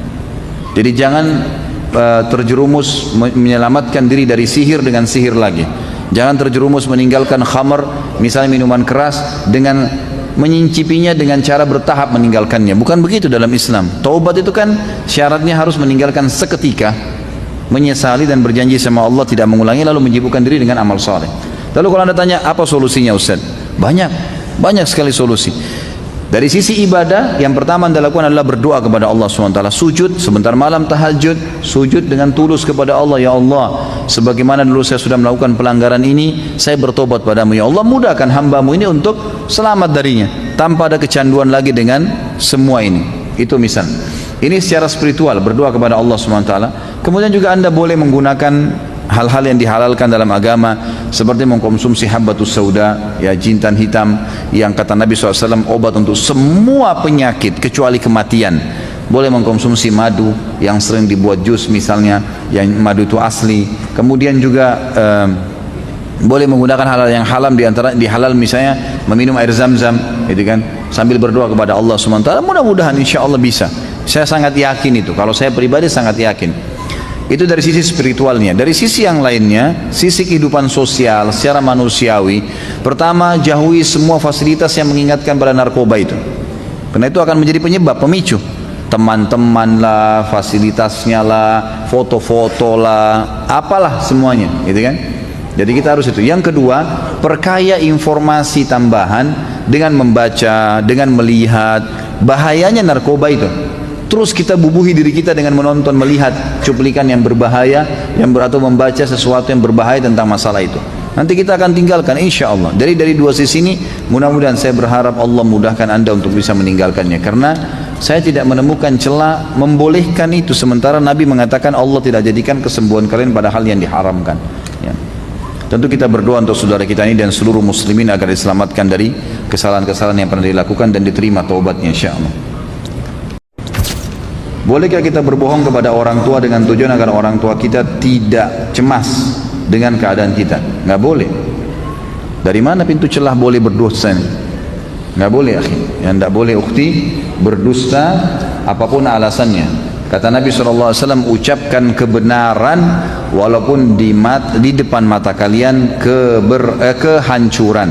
S1: Jadi jangan terjerumus menyelamatkan diri dari sihir dengan sihir lagi. Jangan terjerumus meninggalkan khamar, misalnya minuman keras, dengan menyicipinya dengan cara bertahap meninggalkannya. Bukan begitu dalam Islam. Taubat itu kan syaratnya harus meninggalkan seketika, menyesali dan berjanji sama Allah tidak mengulangi, lalu menyibukkan diri dengan amal saleh. Lalu kalau Anda tanya apa solusinya Ustaz? Banyak sekali solusi. Dari sisi ibadah, yang pertama Anda lakukan adalah berdoa kepada Allah SWT. Sujud, sebentar malam tahajud, sujud dengan tulus kepada Allah. Ya Allah, sebagaimana dulu saya sudah melakukan pelanggaran ini, saya bertobat padamu. Ya Allah, mudahkan hambamu ini untuk selamat darinya, tanpa ada kecanduan lagi dengan semua ini. Itu misal. Ini secara spiritual, berdoa kepada Allah SWT. Kemudian juga Anda boleh menggunakan hal-hal yang dihalalkan dalam agama, seperti mengkonsumsi habbatus sauda, ya, jintan hitam, yang kata Nabi SAW obat untuk semua penyakit kecuali kematian. Boleh mengkonsumsi madu yang sering dibuat jus misalnya, yang madu itu asli. Kemudian juga boleh menggunakan hal-hal yang haram, di halal misalnya meminum air zam-zam, gitu kan, sambil berdoa kepada Allah SWT. Mudah-mudahan insya Allah bisa. Saya sangat yakin itu, kalau saya pribadi sangat yakin. Itu dari sisi spiritualnya. Dari sisi yang lainnya, sisi kehidupan sosial secara manusiawi, pertama, jauhi semua fasilitas yang mengingatkan pada narkoba itu, karena itu akan menjadi penyebab, pemicu. Teman-teman lah, fasilitasnya lah, foto-foto lah, apalah semuanya, gitu kan. Jadi kita harus itu. Yang kedua, perkaya informasi tambahan dengan membaca, dengan melihat bahayanya narkoba itu. Terus kita bubuhi diri kita dengan menonton, melihat cuplikan yang berbahaya, atau membaca sesuatu yang berbahaya tentang masalah itu. Nanti kita akan tinggalkan insya Allah. Dari dua sisi ini, mudah-mudahan saya berharap Allah mudahkan Anda untuk bisa meninggalkannya. Karena saya tidak menemukan celah membolehkan itu, sementara Nabi mengatakan Allah tidak jadikan kesembuhan kalian pada hal yang diharamkan. Ya. Tentu kita berdoa untuk saudara kita ini dan seluruh muslimin agar diselamatkan dari kesalahan-kesalahan yang pernah dilakukan dan diterima taubatnya insya Allah. Bolehkah kita berbohong kepada orang tua dengan tujuan agar orang tua kita tidak cemas dengan keadaan kita? Nggak boleh. Dari mana pintu celah boleh berdusta ini? Nggak boleh, akhi. Yang nggak boleh ukhti berdusta apapun alasannya. Kata Nabi SAW, ucapkan kebenaran walaupun di depan mata kalian kehancuran,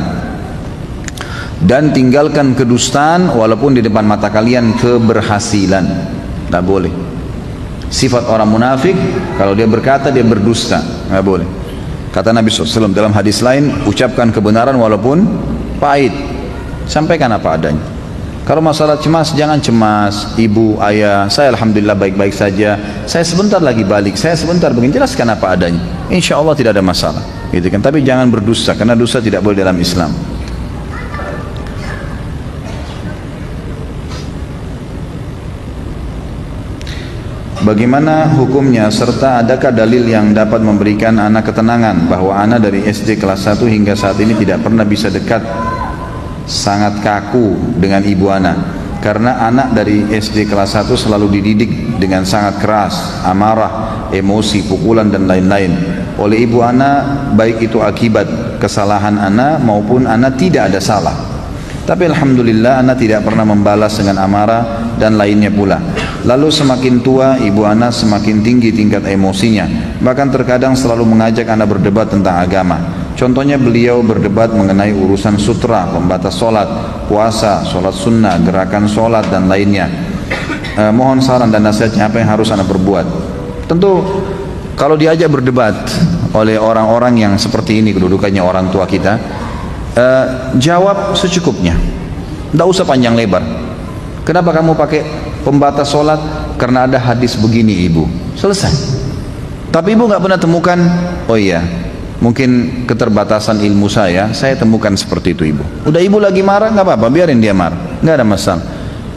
S1: dan tinggalkan kedustaan walaupun di depan mata kalian keberhasilan. Tak boleh. Sifat orang munafik, kalau dia berkata dia berdusta, nggak boleh. Kata Nabi SAW dalam hadis lain, ucapkan kebenaran walaupun pahit, sampaikan apa adanya. Kalau masalah cemas, jangan cemas. Ibu, ayah, saya alhamdulillah baik-baik saja, saya sebentar lagi balik, saya sebentar begini, jelaskan apa adanya. Insya Allah tidak ada masalah, gitu kan. Tapi jangan berdusta, karena dusta tidak boleh dalam Islam. Bagaimana hukumnya serta adakah dalil yang dapat memberikan anak ketenangan bahwa anak dari SD kelas 1 hingga saat ini tidak pernah bisa dekat, sangat kaku dengan ibu anak karena anak dari SD kelas 1 selalu dididik dengan sangat keras, amarah, emosi, pukulan dan lain-lain oleh ibu anak, baik itu akibat kesalahan anak maupun anak tidak ada salah. Tapi alhamdulillah anak tidak pernah membalas dengan amarah dan lainnya pula. Lalu semakin tua ibu anak semakin tinggi tingkat emosinya, bahkan terkadang selalu mengajak anak berdebat tentang agama. Contohnya beliau berdebat mengenai urusan sutra, pembatas solat, puasa, solat sunnah, gerakan solat dan lainnya. Mohon saran dan nasihatnya apa yang harus anak berbuat. Tentu kalau diajak berdebat oleh orang-orang yang seperti ini kedudukannya orang tua kita, jawab secukupnya, tidak usah panjang lebar. Kenapa kamu pakai pembatas solat? Karena ada hadis begini ibu, selesai. Tapi ibu nggak pernah temukan, oh iya mungkin keterbatasan ilmu saya temukan seperti itu ibu. Udah ibu lagi marah, nggak apa-apa, biarin dia marah, nggak ada masalah.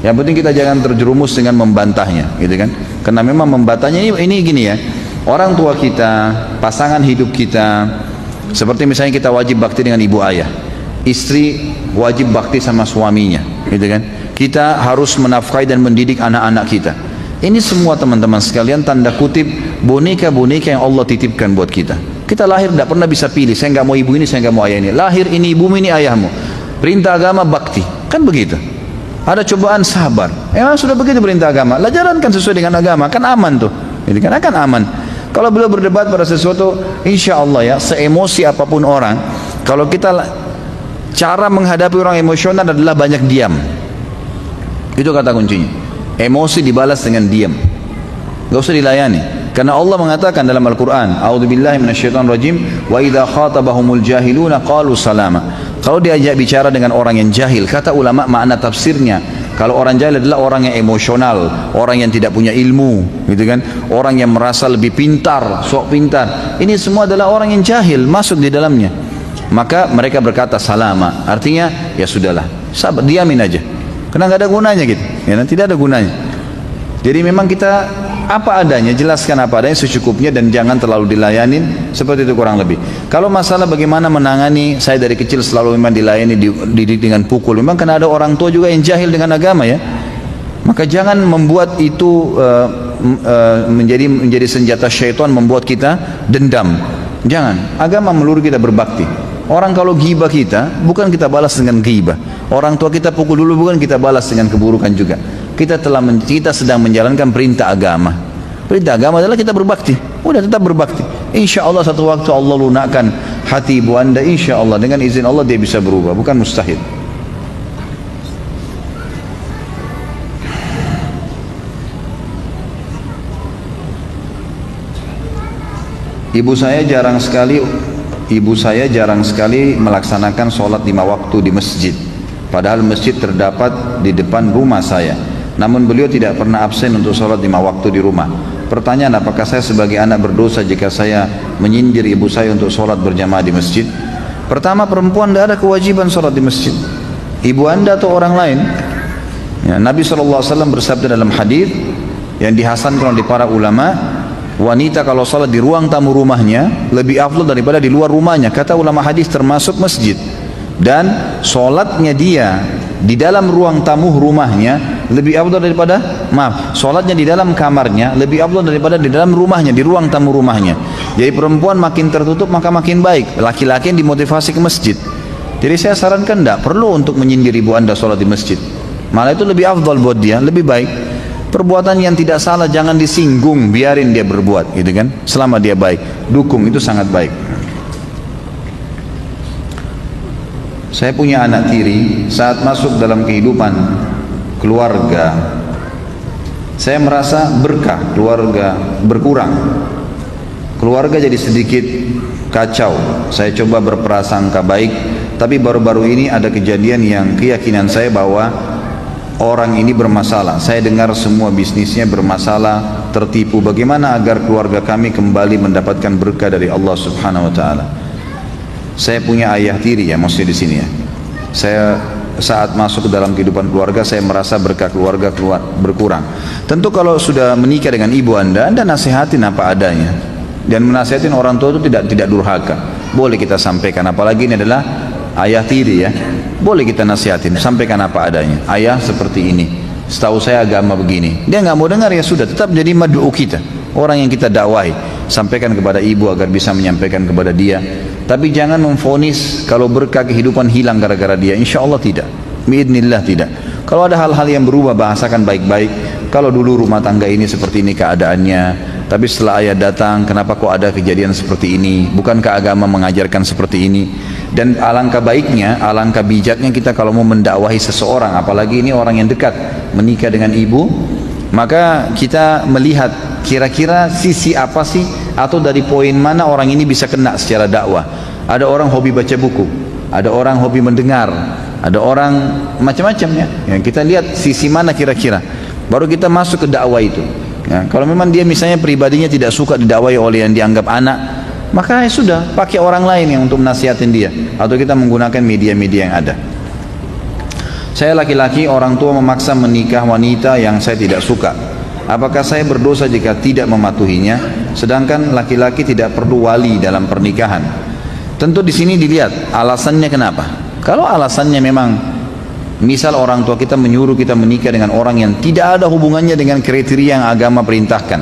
S1: Yang penting kita jangan terjerumus dengan membantahnya, gitu kan? Karena memang membantahnya ini gini ya, orang tua kita, pasangan hidup kita, seperti misalnya kita wajib bakti dengan ibu ayah, istri wajib bakti sama suaminya, gitu kan? Kita harus menafkahi dan mendidik anak-anak kita. Ini semua teman-teman sekalian tanda kutip boneka-boneka yang Allah titipkan buat kita. Kita lahir tidak pernah bisa pilih, saya nggak mau ibu ini, saya nggak mau ayah ini. Lahir ini ibumu, ini ayahmu. Perintah agama bakti, kan begitu. Ada cobaan sabar. Emang sudah begitu perintah agama. Lah jalankan sesuai dengan agama, kan aman tuh. Ini kan akan aman. Kalau beliau berdebat pada sesuatu, insya Allah ya, seemosi apapun orang, kalau kita cara menghadapi orang emosional adalah banyak diam. Itu kata kuncinya. Emosi dibalas dengan diam. Gak usah dilayani. Karena Allah mengatakan dalam Al-Quran, A'udzubillahi minasyaitonirrajim, wa idza khatabahumul jahiluna qalu salama. Kalau diajak bicara dengan orang yang jahil, kata ulama makna tafsirnya, kalau orang jahil adalah orang yang emosional, orang yang tidak punya ilmu, gitu kan? Orang yang merasa lebih pintar, sok pintar. Ini semua adalah orang yang jahil, masuk di dalamnya. Maka mereka berkata salama, artinya ya sudahlah, sabar, diamin aja. Karena nggak ada gunanya gitu, ya, tidak ada gunanya. Jadi memang kita apa adanya, jelaskan apa adanya secukupnya dan jangan terlalu dilayanin, seperti itu kurang lebih. Kalau masalah bagaimana menangani, saya dari kecil selalu memang dilayani, dididik dengan pukul. Memang karena ada orang tua juga yang jahil dengan agama ya. Maka jangan membuat itu menjadi senjata syaitan membuat kita dendam. Jangan. Agama meluru kita berbakti. Orang kalau ghibah kita, bukan kita balas dengan ghibah. Orang tua kita pukul dulu, bukan kita balas dengan keburukan juga. Kita sedang menjalankan perintah agama. Perintah agama adalah kita berbakti. Udah tetap berbakti. Insya Allah satu waktu Allah lunakkan hati ibu anda. Insya Allah dengan izin Allah dia bisa berubah. Bukan mustahil. Ibu saya jarang sekali melaksanakan sholat 5 waktu di masjid. Padahal masjid terdapat di depan rumah saya. Namun beliau tidak pernah absen untuk sholat 5 waktu di rumah. Pertanyaan, apakah saya sebagai anak berdosa jika saya menyindir ibu saya untuk sholat berjamaah di masjid? Pertama, perempuan tidak ada kewajiban sholat di masjid. Ibu anda atau orang lain. Ya, Nabi SAW bersabda dalam hadis yang dihasankan oleh para ulama, wanita kalau sholat di ruang tamu rumahnya lebih afdal daripada di luar rumahnya. Kata ulama hadis termasuk masjid. Dan sholatnya dia di dalam ruang tamu rumahnya lebih afdal daripada, sholatnya di dalam kamarnya lebih afdal daripada di dalam rumahnya, di ruang tamu rumahnya. Jadi perempuan makin tertutup maka makin baik. Laki-laki yang dimotivasi ke masjid. Jadi saya sarankan tidak perlu untuk menyindir ibu anda sholat di masjid. Malah itu lebih afdal buat dia, lebih baik. Perbuatan yang tidak salah jangan disinggung, biarin dia berbuat, gitu kan? Selama dia baik, dukung, itu sangat baik. Saya punya anak tiri, saat masuk dalam kehidupan keluarga, saya merasa berkah, keluarga berkurang. Keluarga jadi sedikit kacau. Saya coba berprasangka baik, tapi baru-baru ini ada kejadian yang keyakinan saya bahwa orang ini bermasalah. Saya dengar semua bisnisnya bermasalah, tertipu. Bagaimana agar keluarga kami kembali mendapatkan berkah dari Allah Subhanahu wa taala? Saya punya ayah tiri ya, maksudnya di sini ya. Saya saat masuk ke dalam kehidupan keluarga saya merasa berkah keluarga berkurang. Tentu kalau sudah menikah dengan ibu anda nasihatin apa adanya. Dan menasihatin orang tua itu tidak durhaka. Boleh kita sampaikan, apalagi ini adalah ayah tiri ya. Boleh kita nasihatin, sampaikan apa adanya. Ayah seperti ini, setahu saya agama begini. Dia nggak mau dengar ya sudah, tetap jadi mad'u kita, orang yang kita dakwahi. Sampaikan kepada ibu agar bisa menyampaikan kepada dia. Tapi jangan memvonis kalau berkah kehidupan hilang gara-gara dia. Insya Allah tidak, biidznillah tidak. Kalau ada hal-hal yang berubah, bahasakan baik-baik. Kalau dulu rumah tangga ini seperti ini keadaannya, tapi setelah ayah datang, kenapa kok ada kejadian seperti ini? Bukankah agama mengajarkan seperti ini? Dan alangkah baiknya, alangkah bijaknya kita kalau mau mendakwahi seseorang, apalagi ini orang yang dekat, menikah dengan ibu, maka kita melihat kira-kira sisi apa sih, atau dari poin mana orang ini bisa kena secara dakwah. Ada orang hobi baca buku, ada orang hobi mendengar, ada orang macam-macam ya. Yang kita lihat sisi mana kira-kira, baru kita masuk ke dakwah itu. Ya, kalau memang dia misalnya pribadinya tidak suka didakwahi oleh yang dianggap anak, maka ya sudah, pakai orang lain yang untuk menasihatin dia, atau kita menggunakan media-media yang ada. Saya laki-laki, orang tua memaksa menikah wanita yang saya tidak suka. Apakah saya berdosa jika tidak mematuhinya? Sedangkan laki-laki tidak perlu wali dalam pernikahan. Tentu di sini dilihat alasannya kenapa. Kalau alasannya memang misal orang tua kita menyuruh kita menikah dengan orang yang tidak ada hubungannya dengan kriteria yang agama perintahkan.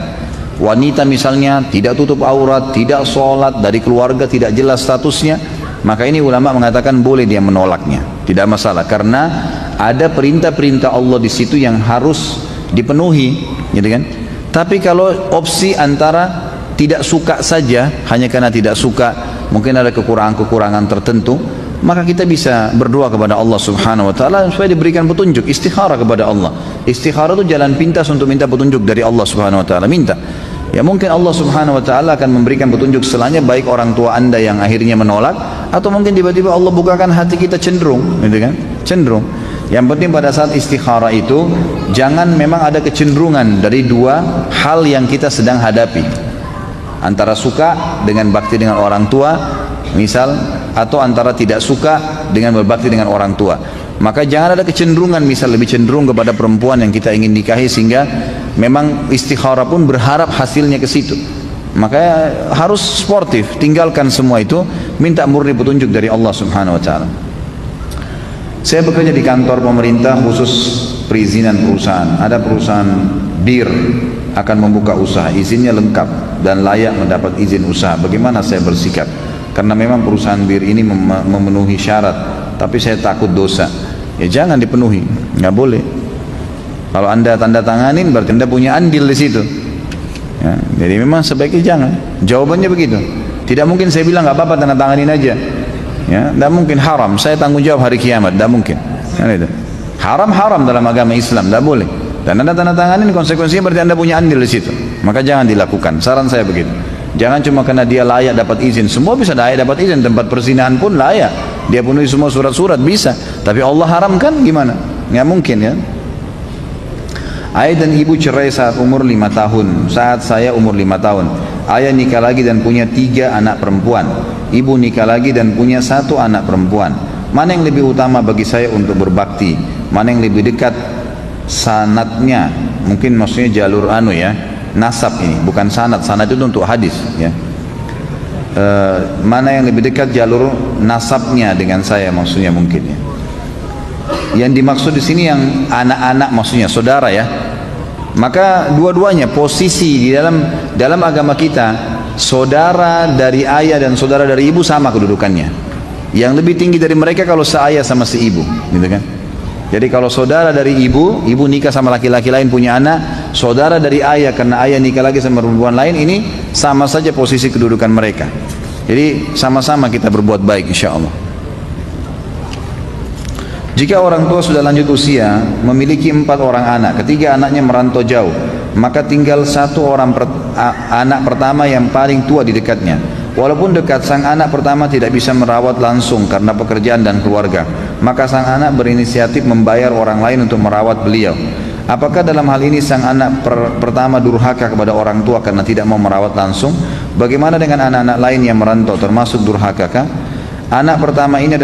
S1: Wanita misalnya tidak tutup aurat, tidak sholat, dari keluarga tidak jelas statusnya, maka ini ulama mengatakan boleh dia menolaknya, tidak masalah, karena ada perintah-perintah Allah di situ yang harus dipenuhi, gitu kan? Tapi kalau opsi antara tidak suka saja, hanya karena tidak suka, mungkin ada kekurangan-kekurangan tertentu, maka kita bisa berdoa kepada Allah Subhanahu wa taala supaya diberikan petunjuk, istikharah kepada Allah. Istikharah itu jalan pintas untuk minta petunjuk dari Allah Subhanahu wa taala, minta. Ya mungkin Allah Subhanahu wa taala akan memberikan petunjuk setelahnya, baik orang tua Anda yang akhirnya menolak, atau mungkin tiba-tiba Allah bukakan hati kita cenderung, gitu kan? Cenderung. Yang penting pada saat istikharah itu jangan memang ada kecenderungan dari dua hal yang kita sedang hadapi. Antara suka dengan bakti dengan orang tua, misal, atau antara tidak suka dengan berbakti dengan orang tua. Maka jangan ada kecenderungan, misal lebih cenderung kepada perempuan yang kita ingin nikahi, sehingga memang istikharah pun berharap hasilnya ke situ. Maka harus sportif, tinggalkan semua itu, minta murni petunjuk dari Allah Subhanahu wa taala. Saya bekerja di kantor pemerintah khusus perizinan perusahaan. Ada perusahaan bir akan membuka usaha, izinnya lengkap dan layak mendapat izin usaha. Bagaimana saya bersikap? Karena memang perusahaan bir ini memenuhi syarat, tapi saya takut dosa. Ya jangan dipenuhi, nggak boleh. Kalau Anda tanda tanganin berarti Anda punya andil di situ. Ya, jadi memang sebaiknya jangan. Jawabannya begitu. Tidak mungkin saya bilang nggak apa-apa tanda tanganin aja. Ya, tidak mungkin, haram. Saya tanggung jawab hari kiamat, tidak mungkin. Kan itu. Haram dalam agama Islam, tidak boleh. Dan Anda tanda tanganin, konsekuensinya berarti Anda punya andil di situ. Maka jangan dilakukan. Saran saya begitu. Jangan cuma karena dia layak dapat izin. Semua bisa layak dapat izin. Tempat perzinahan pun layak. Dia penuhi semua surat-surat bisa. Tapi Allah haramkan gimana? Nggak mungkin ya. Ayah dan ibu cerai saat umur 5 tahun. Saat saya umur 5 tahun. Ayah nikah lagi dan punya 3 anak perempuan. Ibu nikah lagi dan punya 1 anak perempuan. Mana yang lebih utama bagi saya untuk berbakti? Mana yang lebih dekat sanatnya? Mungkin maksudnya jalur nasab ini, bukan sanad. Sanad itu untuk hadis ya. Mana yang lebih dekat jalur nasabnya dengan saya, maksudnya mungkin ya. Yang dimaksud di sini yang anak-anak, maksudnya saudara ya. Maka dua-duanya posisi di dalam agama kita, saudara dari ayah dan saudara dari ibu sama kedudukannya. Yang lebih tinggi dari mereka kalau seayah sama si ibu, gitu kan? Jadi kalau saudara dari ibu nikah sama laki-laki lain punya anak, saudara dari ayah karena ayah nikah lagi sama perempuan lain, ini sama saja posisi kedudukan mereka. Jadi sama-sama kita berbuat baik insya Allah. Jika orang tua sudah lanjut usia, memiliki 4 orang anak, ketiga anaknya merantau jauh, maka tinggal 1 orang anak pertama yang paling tua di dekatnya. Walaupun dekat, sang anak pertama tidak bisa merawat langsung karena pekerjaan dan keluarga, maka sang anak berinisiatif membayar orang lain untuk merawat beliau. Apakah dalam hal ini sang anak pertama durhaka kepada orang tua karena tidak mau merawat langsung? Bagaimana dengan anak-anak lain yang merantau, termasuk durhakakah? Anak pertama ini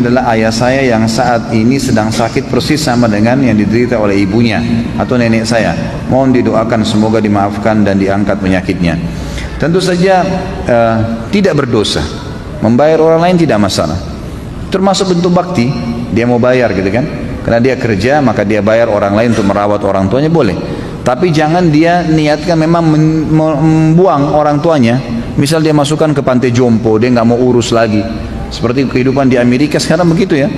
S1: adalah ayah saya yang saat ini sedang sakit persis sama dengan yang diderita oleh ibunya atau nenek saya. Mohon didoakan semoga dimaafkan dan diangkat penyakitnya. Tentu saja tidak berdosa. Membayar orang lain tidak masalah. Termasuk bentuk bakti, dia mau bayar gitu kan. Karena dia kerja maka dia bayar orang lain untuk merawat orang tuanya, boleh. Tapi jangan dia niatkan memang membuang orang tuanya. Misal dia masukkan ke pantai jompo, dia nggak mau urus lagi. Seperti kehidupan di Amerika sekarang begitu ya.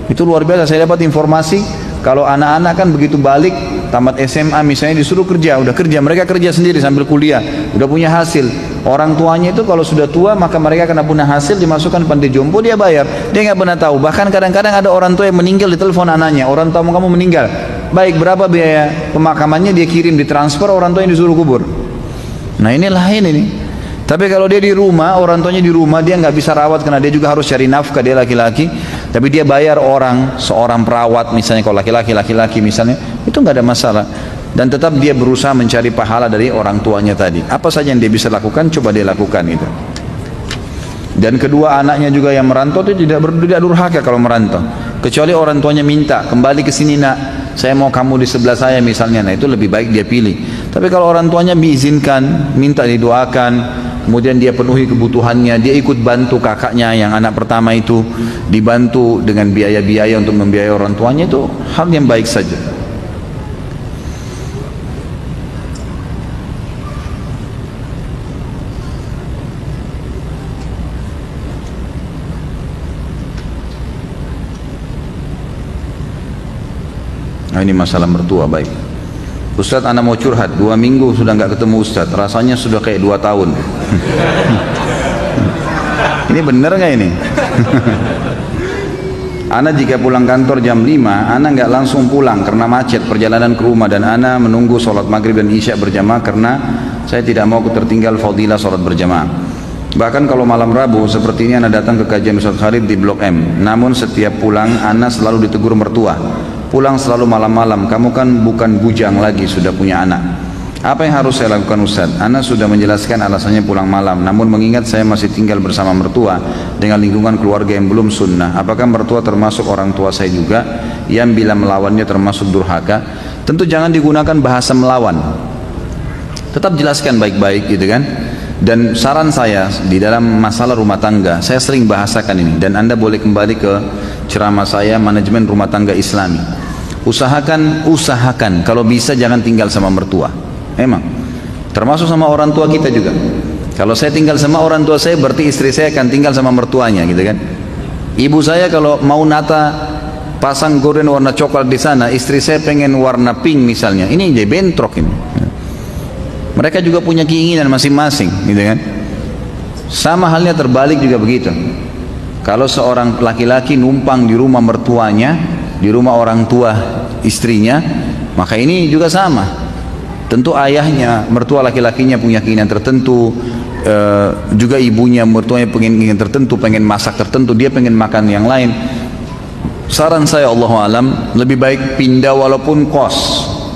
S1: Itu luar biasa. Saya dapat informasi kalau anak-anak kan begitu balik tamat SMA misalnya disuruh kerja, udah kerja, mereka kerja sendiri sambil kuliah, udah punya hasil. Orang tuanya itu kalau sudah tua maka mereka kena punya hasil, dimasukkan pantai jompo, dia bayar. Dia nggak pernah tahu. Bahkan kadang-kadang ada orang tua yang meninggal, di telepon anaknya, orang tua kamu meninggal. Baik, berapa biaya pemakamannya, dia kirim, ditransfer, orang tua yang disuruh kubur. Nah ini lain ini. Tapi kalau dia di rumah, orang tuanya di rumah, dia nggak bisa rawat karena dia juga harus cari nafkah, dia laki-laki. Tapi dia bayar orang, seorang perawat misalnya, kalau laki-laki misalnya, itu nggak ada masalah. Dan tetap dia berusaha mencari pahala dari orang tuanya tadi. Apa saja yang dia bisa lakukan, coba dia lakukan itu. Dan kedua anaknya juga yang merantau itu tidak durhaka kalau merantau. Kecuali orang tuanya minta, kembali ke sini nak, saya mau kamu di sebelah saya misalnya, nah itu lebih baik dia pilih. Tapi kalau orang tuanya diizinkan, minta didoakan, kemudian dia penuhi kebutuhannya, dia ikut bantu kakaknya yang anak pertama itu, dibantu dengan biaya-biaya untuk membiayai orang tuanya, itu hal yang baik saja. Nah, ini masalah mertua, baik. Ustadz, anak mau curhat, 2 minggu sudah nggak ketemu Ustadz, rasanya sudah kayak 2 tahun. Ini benar nggak ini? Ana jika pulang kantor jam 5, Ana nggak langsung pulang karena macet perjalanan ke rumah, dan Ana menunggu sholat maghrib dan isya berjamaah karena saya tidak mau tertinggal fadilah sholat berjamaah. Bahkan kalau malam Rabu seperti ini Ana datang ke kajian Ustadz Khalid di Blok M. Namun setiap pulang Ana selalu ditegur mertua. Pulang selalu malam-malam, kamu kan bukan bujang lagi, sudah punya anak. Apa yang harus saya lakukan Ustaz? Ana sudah menjelaskan alasannya pulang malam, namun mengingat saya masih tinggal bersama mertua dengan lingkungan keluarga yang belum sunnah, apakah mertua termasuk orang tua saya juga yang bila melawannya termasuk durhaka? Tentu jangan digunakan bahasa melawan. Tetap jelaskan baik-baik gitu kan. Dan saran saya di dalam masalah rumah tangga, saya sering bahasakan ini, dan Anda boleh kembali ke ceramah saya manajemen rumah tangga Islami. Usahakan kalau bisa jangan tinggal sama mertua. Emang termasuk sama orang tua kita juga. Kalau saya tinggal sama orang tua saya, berarti istri saya akan tinggal sama mertuanya gitu kan. Ibu saya kalau mau nata pasang gorden warna coklat di sana, istri saya pengen warna pink misalnya, ini jadi bentrok ini. Mereka juga punya keinginan masing-masing gitu kan. Sama halnya terbalik juga begitu. Kalau seorang laki-laki numpang di rumah mertuanya, di rumah orang tua istrinya, maka ini juga sama. Tentu ayahnya, mertua laki-lakinya punya keinginan tertentu, juga ibunya, mertuanya pengen keinginan tertentu, pengen masak tertentu, dia pengen makan yang lain. Saran saya Allahu alam, lebih baik pindah walaupun kos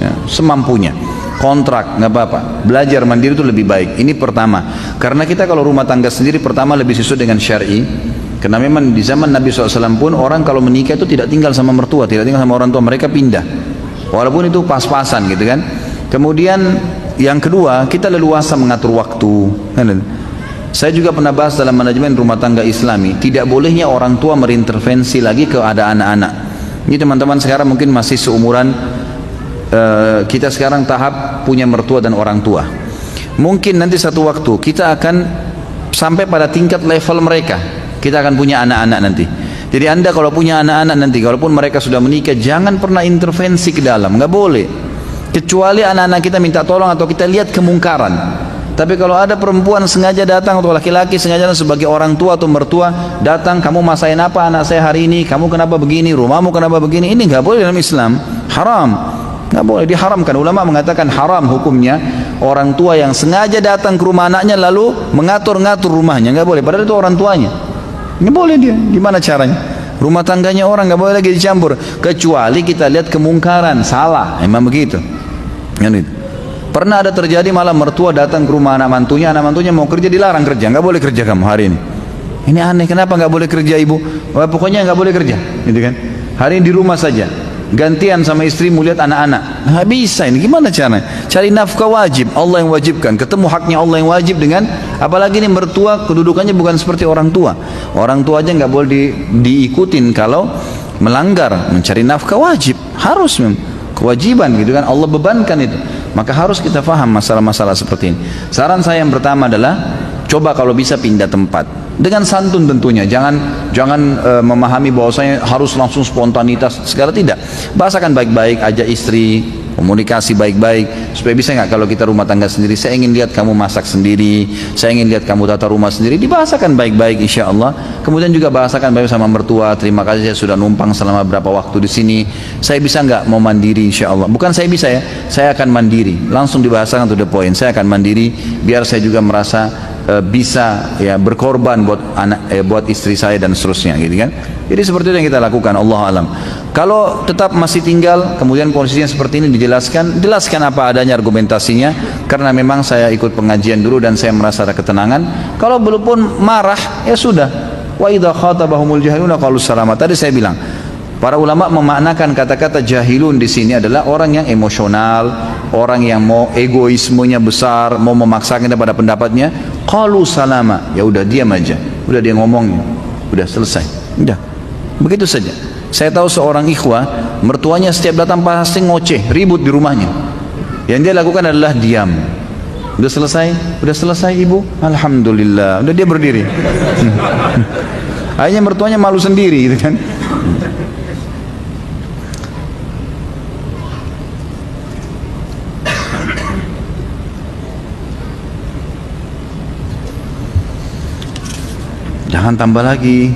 S1: ya, semampunya. Kontrak nggak apa-apa, belajar mandiri itu lebih baik. Ini pertama, karena kita kalau rumah tangga sendiri pertama lebih sesuai dengan syar'i. Karena memang di zaman Nabi SAW pun orang kalau menikah itu tidak tinggal sama mertua, tidak tinggal sama orang tua, mereka pindah. Walaupun itu pas-pasan gitu kan. Kemudian yang kedua, kita leluasa mengatur waktu. Saya juga pernah bahas dalam manajemen rumah tangga Islami, tidak bolehnya orang tua berintervensi lagi ke ada anak-anak. Ini teman-teman sekarang mungkin masih seumuran kita sekarang tahap punya mertua dan orang tua. Mungkin nanti satu waktu kita akan sampai pada tingkat level mereka. Kita akan punya anak-anak nanti. Jadi Anda kalau punya anak-anak nanti, kalaupun mereka sudah menikah, jangan pernah intervensi ke dalam, nggak boleh. Kecuali anak-anak kita minta tolong atau kita lihat kemungkaran. Tapi kalau ada perempuan sengaja datang atau laki-laki sengaja datang sebagai orang tua atau mertua, datang, kamu masain apa anak saya hari ini, kamu kenapa begini, rumahmu kenapa begini, ini nggak boleh dalam Islam, haram. Nggak boleh, diharamkan. Ulama mengatakan haram hukumnya orang tua yang sengaja datang ke rumah anaknya lalu mengatur-ngatur rumahnya, nggak boleh. Padahal itu orang tuanya, nggak boleh dia. Gimana caranya? Rumah tangganya orang nggak boleh lagi dicampur. Kecuali kita lihat kemungkaran, salah, emang begitu. Pernah ada terjadi malah mertua datang ke rumah anak mantunya mau kerja, dilarang kerja, nggak boleh kerja kamu hari ini. Ini aneh, kenapa nggak boleh kerja ibu? Wah, pokoknya nggak boleh kerja, gitu kan? Hari ini di rumah saja, gantian sama istri melihat anak-anak. Nggak bisa, ini gimana caranya? Cari nafkah wajib, Allah yang wajibkan. Ketemu haknya Allah yang wajib dengan, apalagi ini mertua kedudukannya bukan seperti orang tua. Orang tua aja nggak boleh diikutin kalau melanggar, mencari nafkah wajib, harus kewajiban, gitu kan? Allah bebankan itu. Maka harus kita faham masalah-masalah seperti ini. Saran saya yang pertama adalah coba kalau bisa pindah tempat dengan santun tentunya. Jangan memahami bahwasanya harus langsung spontanitas segala, tidak. Bahasakan baik-baik, ajak istri, komunikasi baik-baik supaya bisa nggak kalau kita rumah tangga sendiri, saya ingin lihat kamu masak sendiri, saya ingin lihat kamu tata rumah sendiri. Dibahasakan baik-baik insya Allah. Kemudian juga bahasakan baik sama mertua, terima kasih saya sudah numpang selama berapa waktu di sini, saya bisa nggak mau mandiri insya Allah. Bukan saya bisa ya, saya akan mandiri, langsung dibahasakan to the point, saya akan mandiri biar saya juga merasa bisa ya berkorban buat buat istri saya dan seterusnya, gitu kan. Jadi seperti itu yang kita lakukan, Allah alam. Kalau tetap masih tinggal kemudian posisinya seperti ini, jelaskan apa adanya argumentasinya, karena memang saya ikut pengajian dulu dan saya merasa ada ketenangan. Kalau belum pun marah, ya sudah. Wa idza khatabahumul jahiluna qalu salama. Tadi saya bilang, para ulama memaknakan kata-kata jahilun di sini adalah orang yang emosional, orang yang mau egoismenya besar, mau memaksakan pada pendapatnya. Qalu salama, ya udah diam aja, udah dia ngomongnya, udah selesai, udah begitu saja. Saya tahu seorang ikhwah, mertuanya setiap datang pasti ngoceh, ribut di rumahnya. Yang dia lakukan adalah diam. Udah selesai ibu, alhamdulillah, udah dia berdiri. Akhirnya mertuanya malu sendiri, gitu kan. Jangan tambah lagi.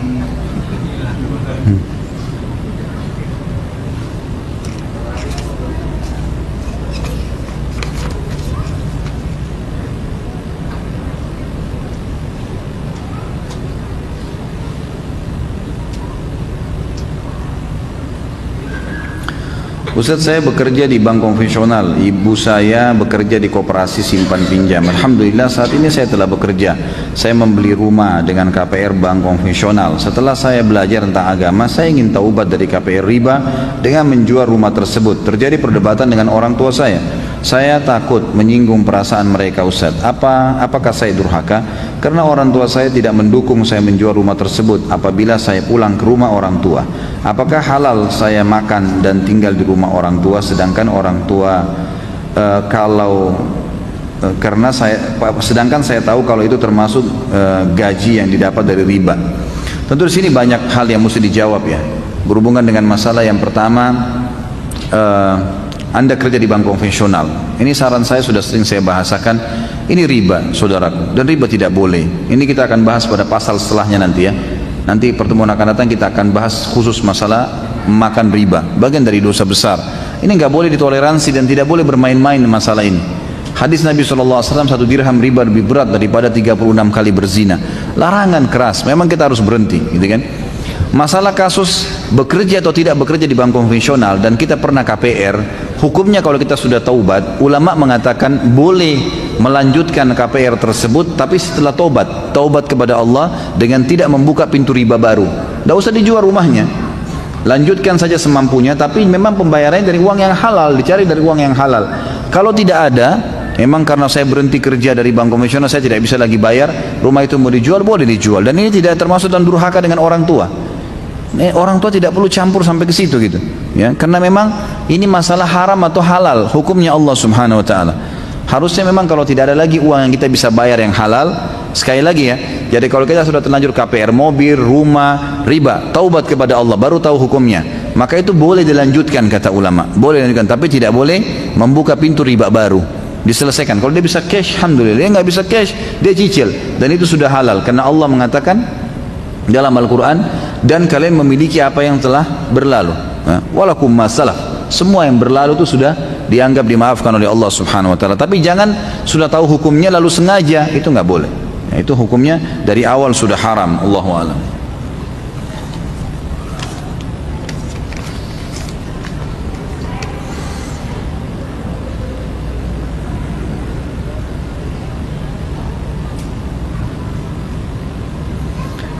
S1: Ustaz, saya bekerja di bank konvensional, ibu saya bekerja di koperasi simpan pinjam. Alhamdulillah saat ini saya telah bekerja. Saya membeli rumah dengan KPR bank konvensional. Setelah saya belajar tentang agama, saya ingin taubat dari KPR riba dengan menjual rumah tersebut. Terjadi perdebatan dengan orang tua saya. Saya takut menyinggung perasaan mereka, Ustaz. Apakah saya durhaka? Karena orang tua saya tidak mendukung saya menjual rumah tersebut apabila saya pulang ke rumah orang tua. Apakah halal saya makan dan tinggal di rumah orang tua, sedangkan orang tua sedangkan saya tahu kalau itu termasuk gaji yang didapat dari riba. Tentu di sini banyak hal yang mesti dijawab ya. Berhubungan dengan masalah yang pertama, Anda kerja di bank konvensional. Ini saran saya sudah sering saya bahasakan. Ini riba, saudaraku, dan riba tidak boleh. Ini kita akan bahas pada pasal setelahnya nanti ya. Nanti pertemuan akan datang kita akan bahas khusus masalah makan riba, bagian dari dosa besar. Ini nggak boleh ditoleransi dan tidak boleh bermain-main masalah ini. Hadis Nabi SAW, 1 dirham riba lebih berat daripada 36 kali berzina. Larangan keras, memang kita harus berhenti, gitu kan? Masalah kasus bekerja atau tidak bekerja di bank konvensional dan kita pernah KPR, hukumnya kalau kita sudah taubat, ulama mengatakan boleh melanjutkan KPR tersebut, tapi setelah taubat kepada Allah dengan tidak membuka pintu riba baru. Tidak usah dijual rumahnya, lanjutkan saja semampunya, tapi memang pembayarannya dari uang yang halal, dicari dari uang yang halal. Kalau tidak ada, memang karena saya berhenti kerja dari bank konvensional, saya tidak bisa lagi bayar, rumah itu mau dijual, boleh dijual. Dan ini tidak termasuk dan durhaka dengan orang tua. Orang tua tidak perlu campur sampai ke situ gitu ya, karena memang ini masalah haram atau halal, hukumnya Allah Subhanahu wa taala. Harusnya memang kalau tidak ada lagi uang yang kita bisa bayar yang halal, sekali lagi ya, jadi kalau kita sudah terlanjur KPR mobil, rumah, riba, taubat kepada Allah baru tahu hukumnya, maka itu boleh dilanjutkan kata ulama, boleh dilanjutkan, tapi tidak boleh membuka pintu riba baru. Diselesaikan. Kalau dia bisa cash, alhamdulillah. Dia nggak bisa cash, dia cicil, dan itu sudah halal karena Allah mengatakan dalam Al-Quran, dan kalian memiliki apa yang telah berlalu. Walakum masalah, semua yang berlalu itu sudah dianggap dimaafkan oleh Allah Subhanahu Wa Taala. Tapi jangan sudah tahu hukumnya lalu sengaja, itu nggak boleh. Itu hukumnya dari awal sudah haram. Allahu a'lam.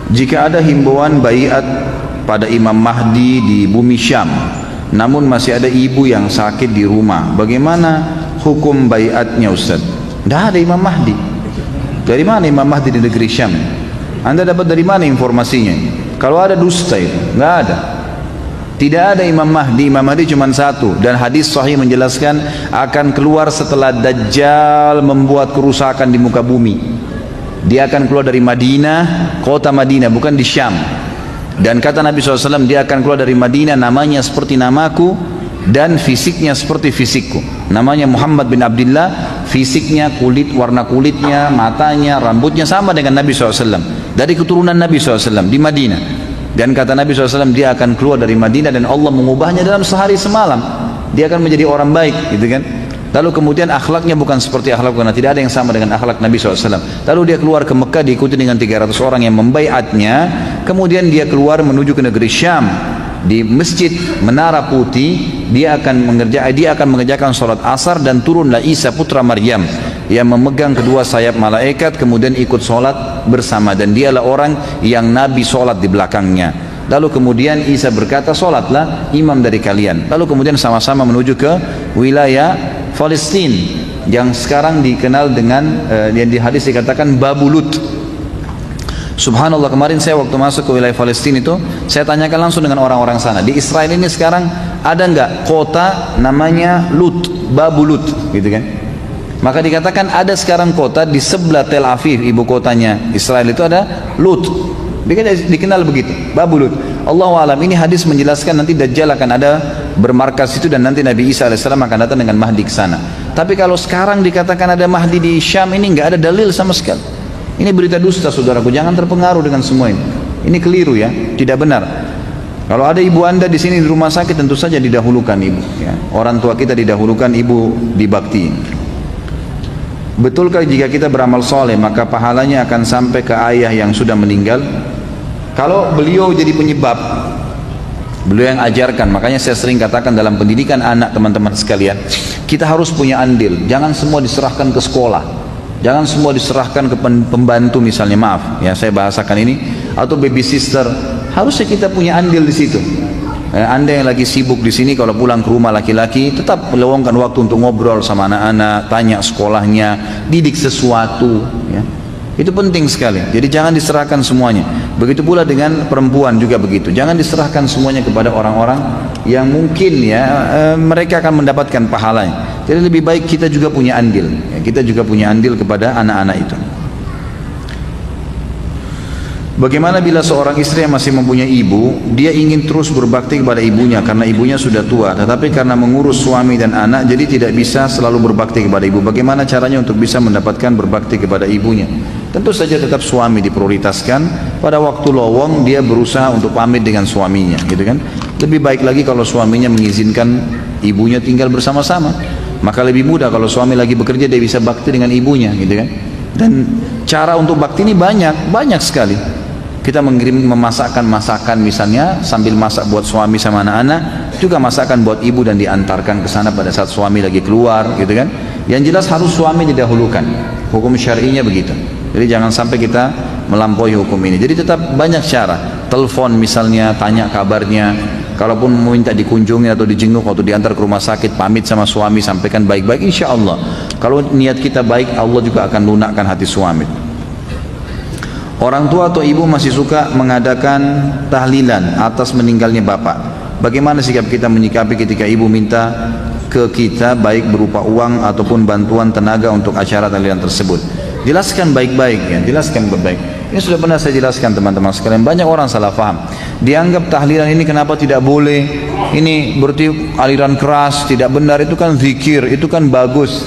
S1: jika ada himbauan baiat pada Imam Mahdi di bumi Syam, namun masih ada ibu yang sakit di rumah, bagaimana hukum baiatnya Ustaz? Tidak ada Imam Mahdi. Dari mana Imam Mahdi di negeri Syam? Anda dapat dari mana informasinya? Kalau ada dusta itu, nggak ada. Tidak ada Imam Mahdi. Imam Mahdi cuma satu, dan hadis sahih menjelaskan akan keluar setelah Dajjal membuat kerusakan di muka bumi. Dia akan keluar dari Madinah, kota Madinah, bukan di Syam. Dan kata Nabi SAW, dia akan keluar dari Madinah, namanya seperti namaku dan fisiknya seperti fisikku. Namanya Muhammad bin Abdullah, fisiknya, warna kulitnya, matanya, rambutnya sama dengan Nabi SAW. Dari keturunan Nabi SAW di Madinah. Dan kata Nabi SAW, dia akan keluar dari Madinah dan Allah mengubahnya dalam sehari semalam. Dia akan menjadi orang baik, gitu kan. Lalu kemudian akhlaknya bukan seperti akhlak, karena tidak ada yang sama dengan akhlak Nabi SAW. Lalu dia keluar ke Mekah diikuti dengan 300 orang yang membaiatnya. Kemudian dia keluar menuju ke negeri Syam. Di masjid Menara Putih dia akan mengerjakan sholat asar, dan turunlah Isa putra Maryam yang memegang kedua sayap malaikat, kemudian ikut sholat bersama, dan dialah orang yang Nabi sholat di belakangnya. Lalu kemudian Isa berkata, sholatlah imam dari kalian. Lalu kemudian sama-sama menuju ke wilayah Palestina yang sekarang dikenal dengan yang di hadis dikatakan Babulut. Subhanallah, kemarin saya waktu masuk ke wilayah Palestina itu, saya tanyakan langsung dengan orang-orang sana. Di Israel ini sekarang ada nggak kota namanya Lut, Babulut, gitu kan? Maka dikatakan ada sekarang kota di sebelah Tel Aviv, ibu kotanya Israel itu ada Lut. Dikenal begitu, Babulut. Allahu alam, ini hadis menjelaskan nanti Dajjal akan ada bermarkas itu, dan nanti Nabi Isa AS akan datang dengan Mahdi ke sana. Tapi kalau sekarang dikatakan ada Mahdi di Syam, ini nggak ada dalil sama sekali. Ini berita dusta, saudaraku, jangan terpengaruh dengan semua ini. Ini keliru ya, tidak benar. Kalau ada ibu anda di sini di rumah sakit, tentu saja didahulukan ibu. Ya. Orang tua kita didahulukan, ibu dibakti. Betulkah jika kita beramal soleh maka pahalanya akan sampai ke ayah yang sudah meninggal? Kalau beliau jadi penyebab, beliau yang ajarkan, makanya saya sering katakan dalam pendidikan anak teman-teman sekalian, kita harus punya andil. Jangan semua diserahkan ke sekolah. Jangan semua diserahkan ke pembantu misalnya, maaf ya saya bahasakan ini, atau baby sister. Harusnya kita punya andil di situ. Anda yang lagi sibuk di sini, kalau pulang ke rumah laki-laki, tetap meluangkan waktu untuk ngobrol sama anak-anak, tanya sekolahnya, didik sesuatu. Ya. Itu penting sekali. Jadi jangan diserahkan semuanya. Begitu pula dengan perempuan juga begitu. Jangan diserahkan semuanya kepada orang-orang yang mungkin ya mereka akan mendapatkan pahalanya. Jadi lebih baik kita juga punya andil. Ya, kita juga punya andil kepada anak-anak itu. Bagaimana bila seorang istri yang masih mempunyai ibu, dia ingin terus berbakti kepada ibunya karena ibunya sudah tua, tetapi karena mengurus suami dan anak, jadi tidak bisa selalu berbakti kepada ibu. Bagaimana caranya untuk bisa mendapatkan berbakti kepada ibunya? Tentu saja tetap suami diprioritaskan. Pada waktu lowong dia berusaha untuk pamit dengan suaminya, gitu kan? Lebih baik lagi kalau suaminya mengizinkan ibunya tinggal bersama-sama. Maka lebih mudah kalau suami lagi bekerja, dia bisa bakti dengan ibunya, gitu kan? Dan cara untuk bakti ini banyak sekali. Kita mengirim memasakkan masakan misalnya, sambil masak buat suami sama anak-anak, juga masakan buat ibu dan diantarkan ke sana pada saat suami lagi keluar, gitu kan? Yang jelas harus suami didahulukan. Hukum syar'inya begitu. Jadi jangan sampai kita melampaui hukum ini. Jadi tetap banyak cara. Telepon misalnya, tanya kabarnya. Kalaupun meminta dikunjungi atau dijenguk atau diantar ke rumah sakit, pamit sama suami, sampaikan baik-baik, insya Allah. Kalau niat kita baik, Allah juga akan lunakkan hati suami. Orang tua atau ibu masih suka mengadakan tahlilan atas meninggalnya bapak. Bagaimana sikap kita menyikapi ketika ibu minta ke kita baik berupa uang ataupun bantuan tenaga untuk acara tahlilan tersebut? Jelaskan baik-baik ya, jelaskan baik-baik. Ini sudah pernah saya jelaskan teman-teman sekalian. Banyak orang salah paham. Dianggap tahlilan ini kenapa tidak boleh? Ini berarti aliran keras, tidak benar. Itu kan zikir, itu kan bagus.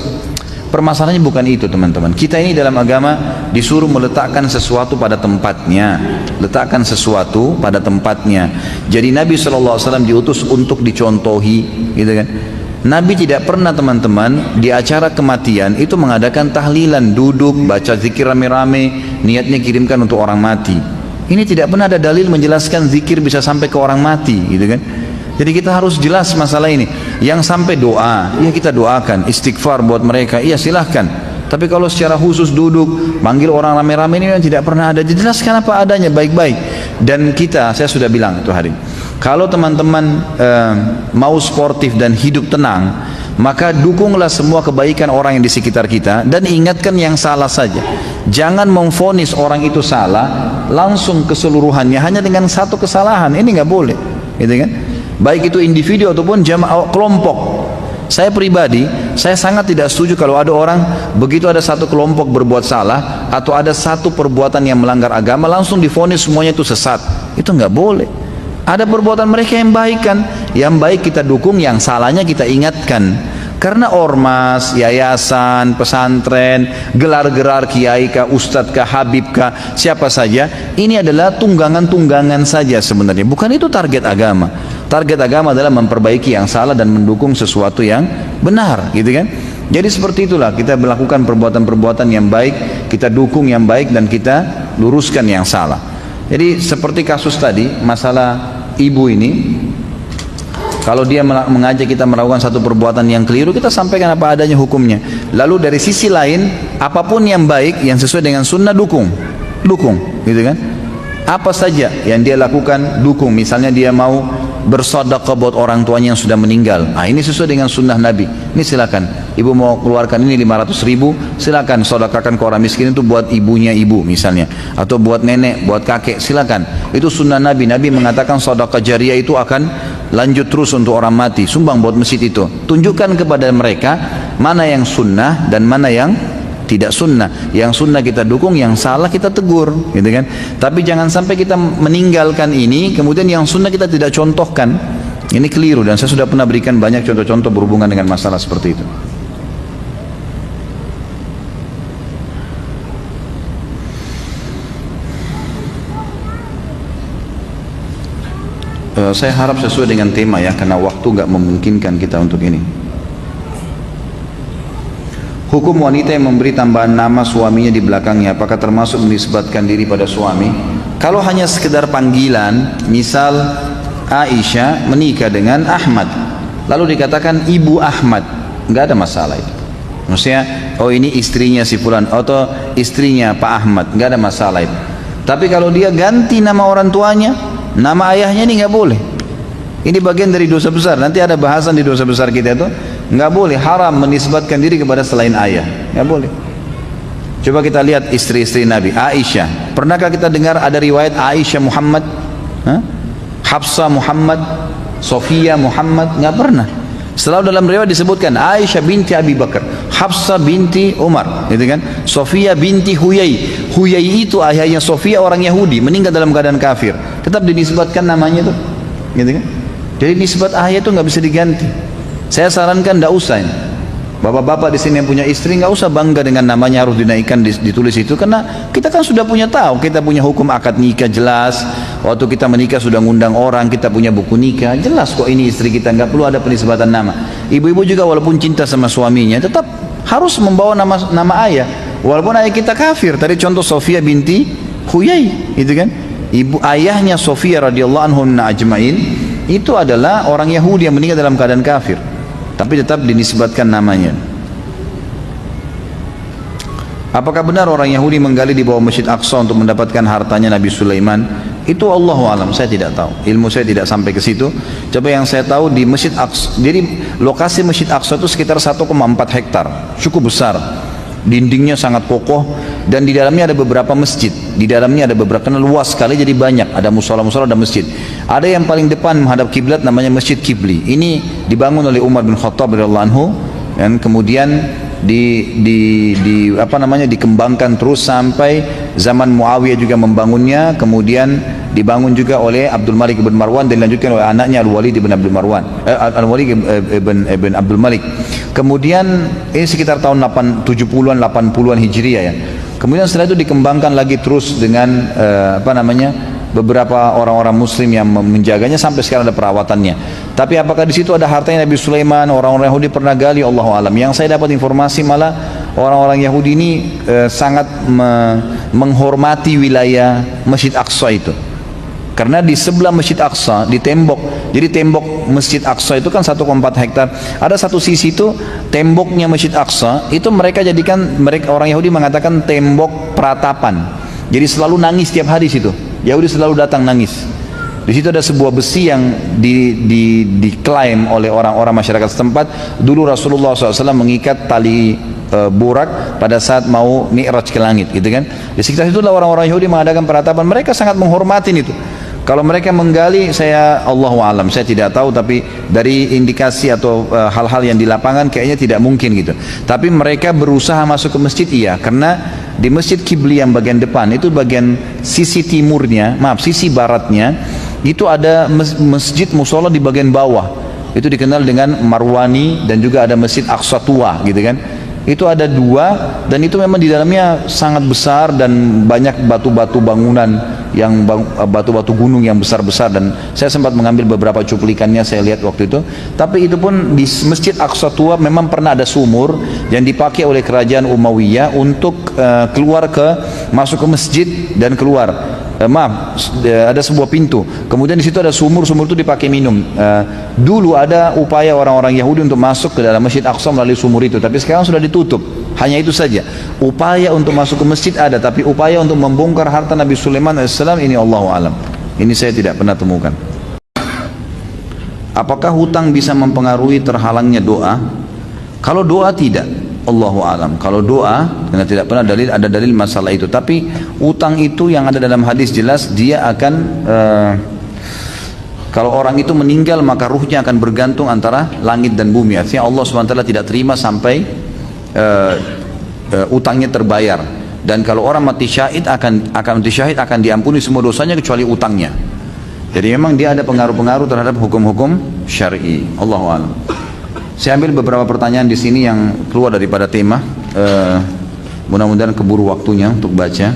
S1: Permasalahannya bukan itu teman-teman. Kita ini dalam agama disuruh meletakkan sesuatu pada tempatnya. Letakkan sesuatu pada tempatnya. Jadi Nabi SAW diutus untuk dicontohi, gitu kan. Nabi tidak pernah teman-teman di acara kematian itu mengadakan tahlilan, duduk, baca zikir rame-rame, niatnya kirimkan untuk orang mati. Ini tidak pernah ada dalil menjelaskan zikir bisa sampai ke orang mati, gitu kan. Jadi kita harus jelas masalah ini. Yang sampai doa, ya kita doakan, istighfar buat mereka, iya silahkan. Tapi kalau secara khusus duduk, manggil orang rame-rame ini yang tidak pernah ada, dijelaskan apa adanya baik-baik. Dan kita, saya sudah bilang itu hari, kalau teman-teman mau sportif dan hidup tenang, maka dukunglah semua kebaikan orang yang di sekitar kita dan ingatkan yang salah saja. Jangan memvonis orang itu salah langsung keseluruhannya hanya dengan satu kesalahan. Ini nggak boleh, gitu kan? Baik itu individu ataupun jamaah kelompok. Saya pribadi, saya sangat tidak setuju kalau ada orang begitu ada satu kelompok berbuat salah atau ada satu perbuatan yang melanggar agama langsung divonis semuanya itu sesat. Itu nggak boleh. Ada perbuatan mereka yang baik kan, yang baik kita dukung, yang salahnya kita ingatkan. Karena ormas, yayasan, pesantren, gelar-gerar kiai kah, ustadz kah, habib kah, siapa saja, ini adalah tunggangan-tunggangan saja sebenarnya. Bukan itu target agama. Target agama adalah memperbaiki yang salah dan mendukung sesuatu yang benar, gitu kan? Jadi seperti itulah kita melakukan perbuatan-perbuatan yang baik, kita dukung yang baik dan kita luruskan yang salah. Jadi seperti kasus tadi, masalah ibu ini, kalau dia mengajak kita melakukan satu perbuatan yang keliru, kita sampaikan apa adanya hukumnya. Lalu dari sisi lain, apapun yang baik, yang sesuai dengan sunnah, dukung, gitu kan? Apa saja yang dia lakukan, dukung. Misalnya dia mau bersedekah buat orang tuanya yang sudah meninggal. Nah, ini sesuai dengan sunnah Nabi. Ini silakan. Ibu mau keluarkan ini 500.000, silakan sedekahkan ke orang miskin itu buat ibunya ibu misalnya, atau buat nenek, buat kakek, silakan. Itu sunnah Nabi. Nabi mengatakan sedekah jariyah itu akan lanjut terus untuk orang mati. Sumbang buat masjid itu. Tunjukkan kepada mereka mana yang sunnah dan mana yang tidak sunnah. Yang sunnah kita dukung, yang salah kita tegur, gitu kan? Tapi jangan sampai kita meninggalkan ini, kemudian yang sunnah kita tidak contohkan. Ini keliru dan saya sudah pernah berikan banyak contoh-contoh berhubungan dengan masalah seperti itu. Saya harap sesuai dengan tema ya, karena waktu nggak memungkinkan kita untuk ini. Hukum wanita yang memberi tambahan nama suaminya di belakangnya, apakah termasuk menisbatkan diri pada suami? Kalau hanya sekedar panggilan, misal Aisyah menikah dengan Ahmad, lalu dikatakan Ibu Ahmad, nggak ada masalah itu. Maksudnya, oh ini istrinya si fulan, atau istrinya Pak Ahmad, nggak ada masalah itu. Tapi kalau dia ganti nama orang tuanya, nama ayahnya, ini nggak boleh. Ini bagian dari dosa besar. Nanti ada bahasan di dosa besar kita itu. Nggak boleh, haram menisbatkan diri kepada selain ayah. Nggak boleh. Coba kita lihat istri-istri Nabi. Aisyah, pernahkah kita dengar ada riwayat Aisyah Muhammad? Hafsah Muhammad, Sofia Muhammad? Nggak pernah. Selalu dalam riwayat disebutkan Aisyah binti Abi Bakar, Hafsah binti Umar, gitu kan? Sofia binti Huyai. Huyai itu ayahnya Sofia, orang Yahudi, meninggal dalam keadaan kafir. Tetap dinisbatkan namanya itu, gitu kan? Jadi nisbat ayah itu nggak bisa diganti. Saya sarankan tidak usah ini. Bapak-bapak di sini yang punya istri nggak usah bangga dengan namanya harus dinaikkan ditulis itu, karena kita kan sudah punya tahu, kita punya hukum akad nikah jelas. Waktu kita menikah sudah ngundang orang, kita punya buku nikah jelas kok ini istri kita, nggak perlu ada penisbatan nama. Ibu-ibu juga walaupun cinta sama suaminya tetap harus membawa nama ayah, walaupun ayah kita kafir. Tadi contoh Sofia binti Huyai, itu kan ibu ayahnya Sofia radhiyallahu anhunna ajmain itu adalah orang Yahudi yang meninggal dalam keadaan kafir, tapi tetap dinisbatkan namanya. Apakah benar orang Yahudi menggali di bawah Masjid Aqsa untuk mendapatkan hartanya Nabi Sulaiman? Itu Allahu alam, saya tidak tahu. Ilmu saya tidak sampai ke situ. Coba yang saya tahu di Masjid Aqsa, jadi lokasi Masjid Aqsa itu sekitar 1,4 hektar, cukup besar. Dindingnya sangat kokoh dan di dalamnya ada beberapa masjid. Di dalamnya ada beberapa, karena luas sekali jadi banyak. Ada musola-musola, ada masjid. Ada yang paling depan menghadap kiblat namanya Masjid Kibli. Ini dibangun oleh Umar bin Khattab radhiyallahu anhu dan kemudian dikembangkan terus sampai zaman Muawiyah juga membangunnya, kemudian dibangun juga oleh Abdul Malik bin Marwan dan dilanjutkan oleh anaknya Al-Walid bin Abdul Marwan, Al-Walid bin Abdul Malik. Kemudian ini sekitar tahun 70-an 80-an Hijriah ya. Kemudian setelah itu dikembangkan lagi terus dengan beberapa orang-orang muslim yang menjaganya sampai sekarang ada perawatannya. Tapi apakah di situ ada hartanya Nabi Sulaiman? Orang-orang Yahudi pernah gali, Allahu alam. Yang saya dapat informasi malah orang-orang Yahudi ini sangat menghormati wilayah Masjid Aqsa itu. Karena di sebelah Masjid Aqsa, di tembok, jadi tembok Masjid Aqsa itu kan 1,4 hektar. Ada satu sisi itu temboknya Masjid Aqsa, itu mereka jadikan, mereka orang Yahudi mengatakan tembok peratapan. Jadi selalu nangis tiap hari situ. Yahudi selalu datang nangis. Di situ ada sebuah besi yang diklaim oleh orang-orang masyarakat setempat. Dulu Rasulullah SAW mengikat tali burak pada saat mau mi'raj ke langit, gitu kan. Di sekitar itulah orang-orang Yahudi mengadakan peratapan. Mereka sangat menghormatin itu. Kalau mereka menggali, saya Allahu alam, saya tidak tahu, tapi dari indikasi atau hal-hal yang di lapangan kayaknya tidak mungkin gitu. Tapi mereka berusaha masuk ke masjid, iya, karena di masjid Qibli yang bagian depan itu bagian sisi timurnya, sisi baratnya itu ada masjid musola di bagian bawah. Itu dikenal dengan Marwani, dan juga ada Masjid Aqsa Tua, gitu kan. Itu ada dua, dan itu memang di dalamnya sangat besar dan banyak batu-batu bangunan yang batu-batu gunung yang besar-besar, dan saya sempat mengambil beberapa cuplikannya, saya lihat waktu itu. Tapi itu pun di Masjid Aqsa Tua memang pernah ada sumur yang dipakai oleh kerajaan Umayyah untuk keluar masuk ke masjid dan keluar. Ada sebuah pintu, kemudian di situ ada sumur itu dipakai minum. Dulu ada upaya orang-orang Yahudi untuk masuk ke dalam Masjid Aqsa melalui sumur itu, tapi sekarang sudah ditutup. Hanya itu saja. Upaya untuk masuk ke masjid ada, tapi upaya untuk membongkar harta Nabi Sulaiman AS ini Allahu alam. Ini saya tidak pernah temukan. Apakah hutang bisa mempengaruhi terhalangnya doa? Kalau doa tidak, Allahu alam. Kalau doa, karena tidak pernah ada dalil masalah itu. Tapi utang itu yang ada dalam hadis jelas, dia akan kalau orang itu meninggal maka ruhnya akan bergantung antara langit dan bumi. Artinya Allah SWT tidak terima sampai utangnya terbayar. Dan kalau orang mati syahid akan diampuni semua dosanya kecuali utangnya. Jadi memang dia ada pengaruh-pengaruh terhadap hukum-hukum syar'i. Allahu a'lam. Saya ambil beberapa pertanyaan di sini yang keluar daripada tema. Mudah-mudahan keburu waktunya untuk baca.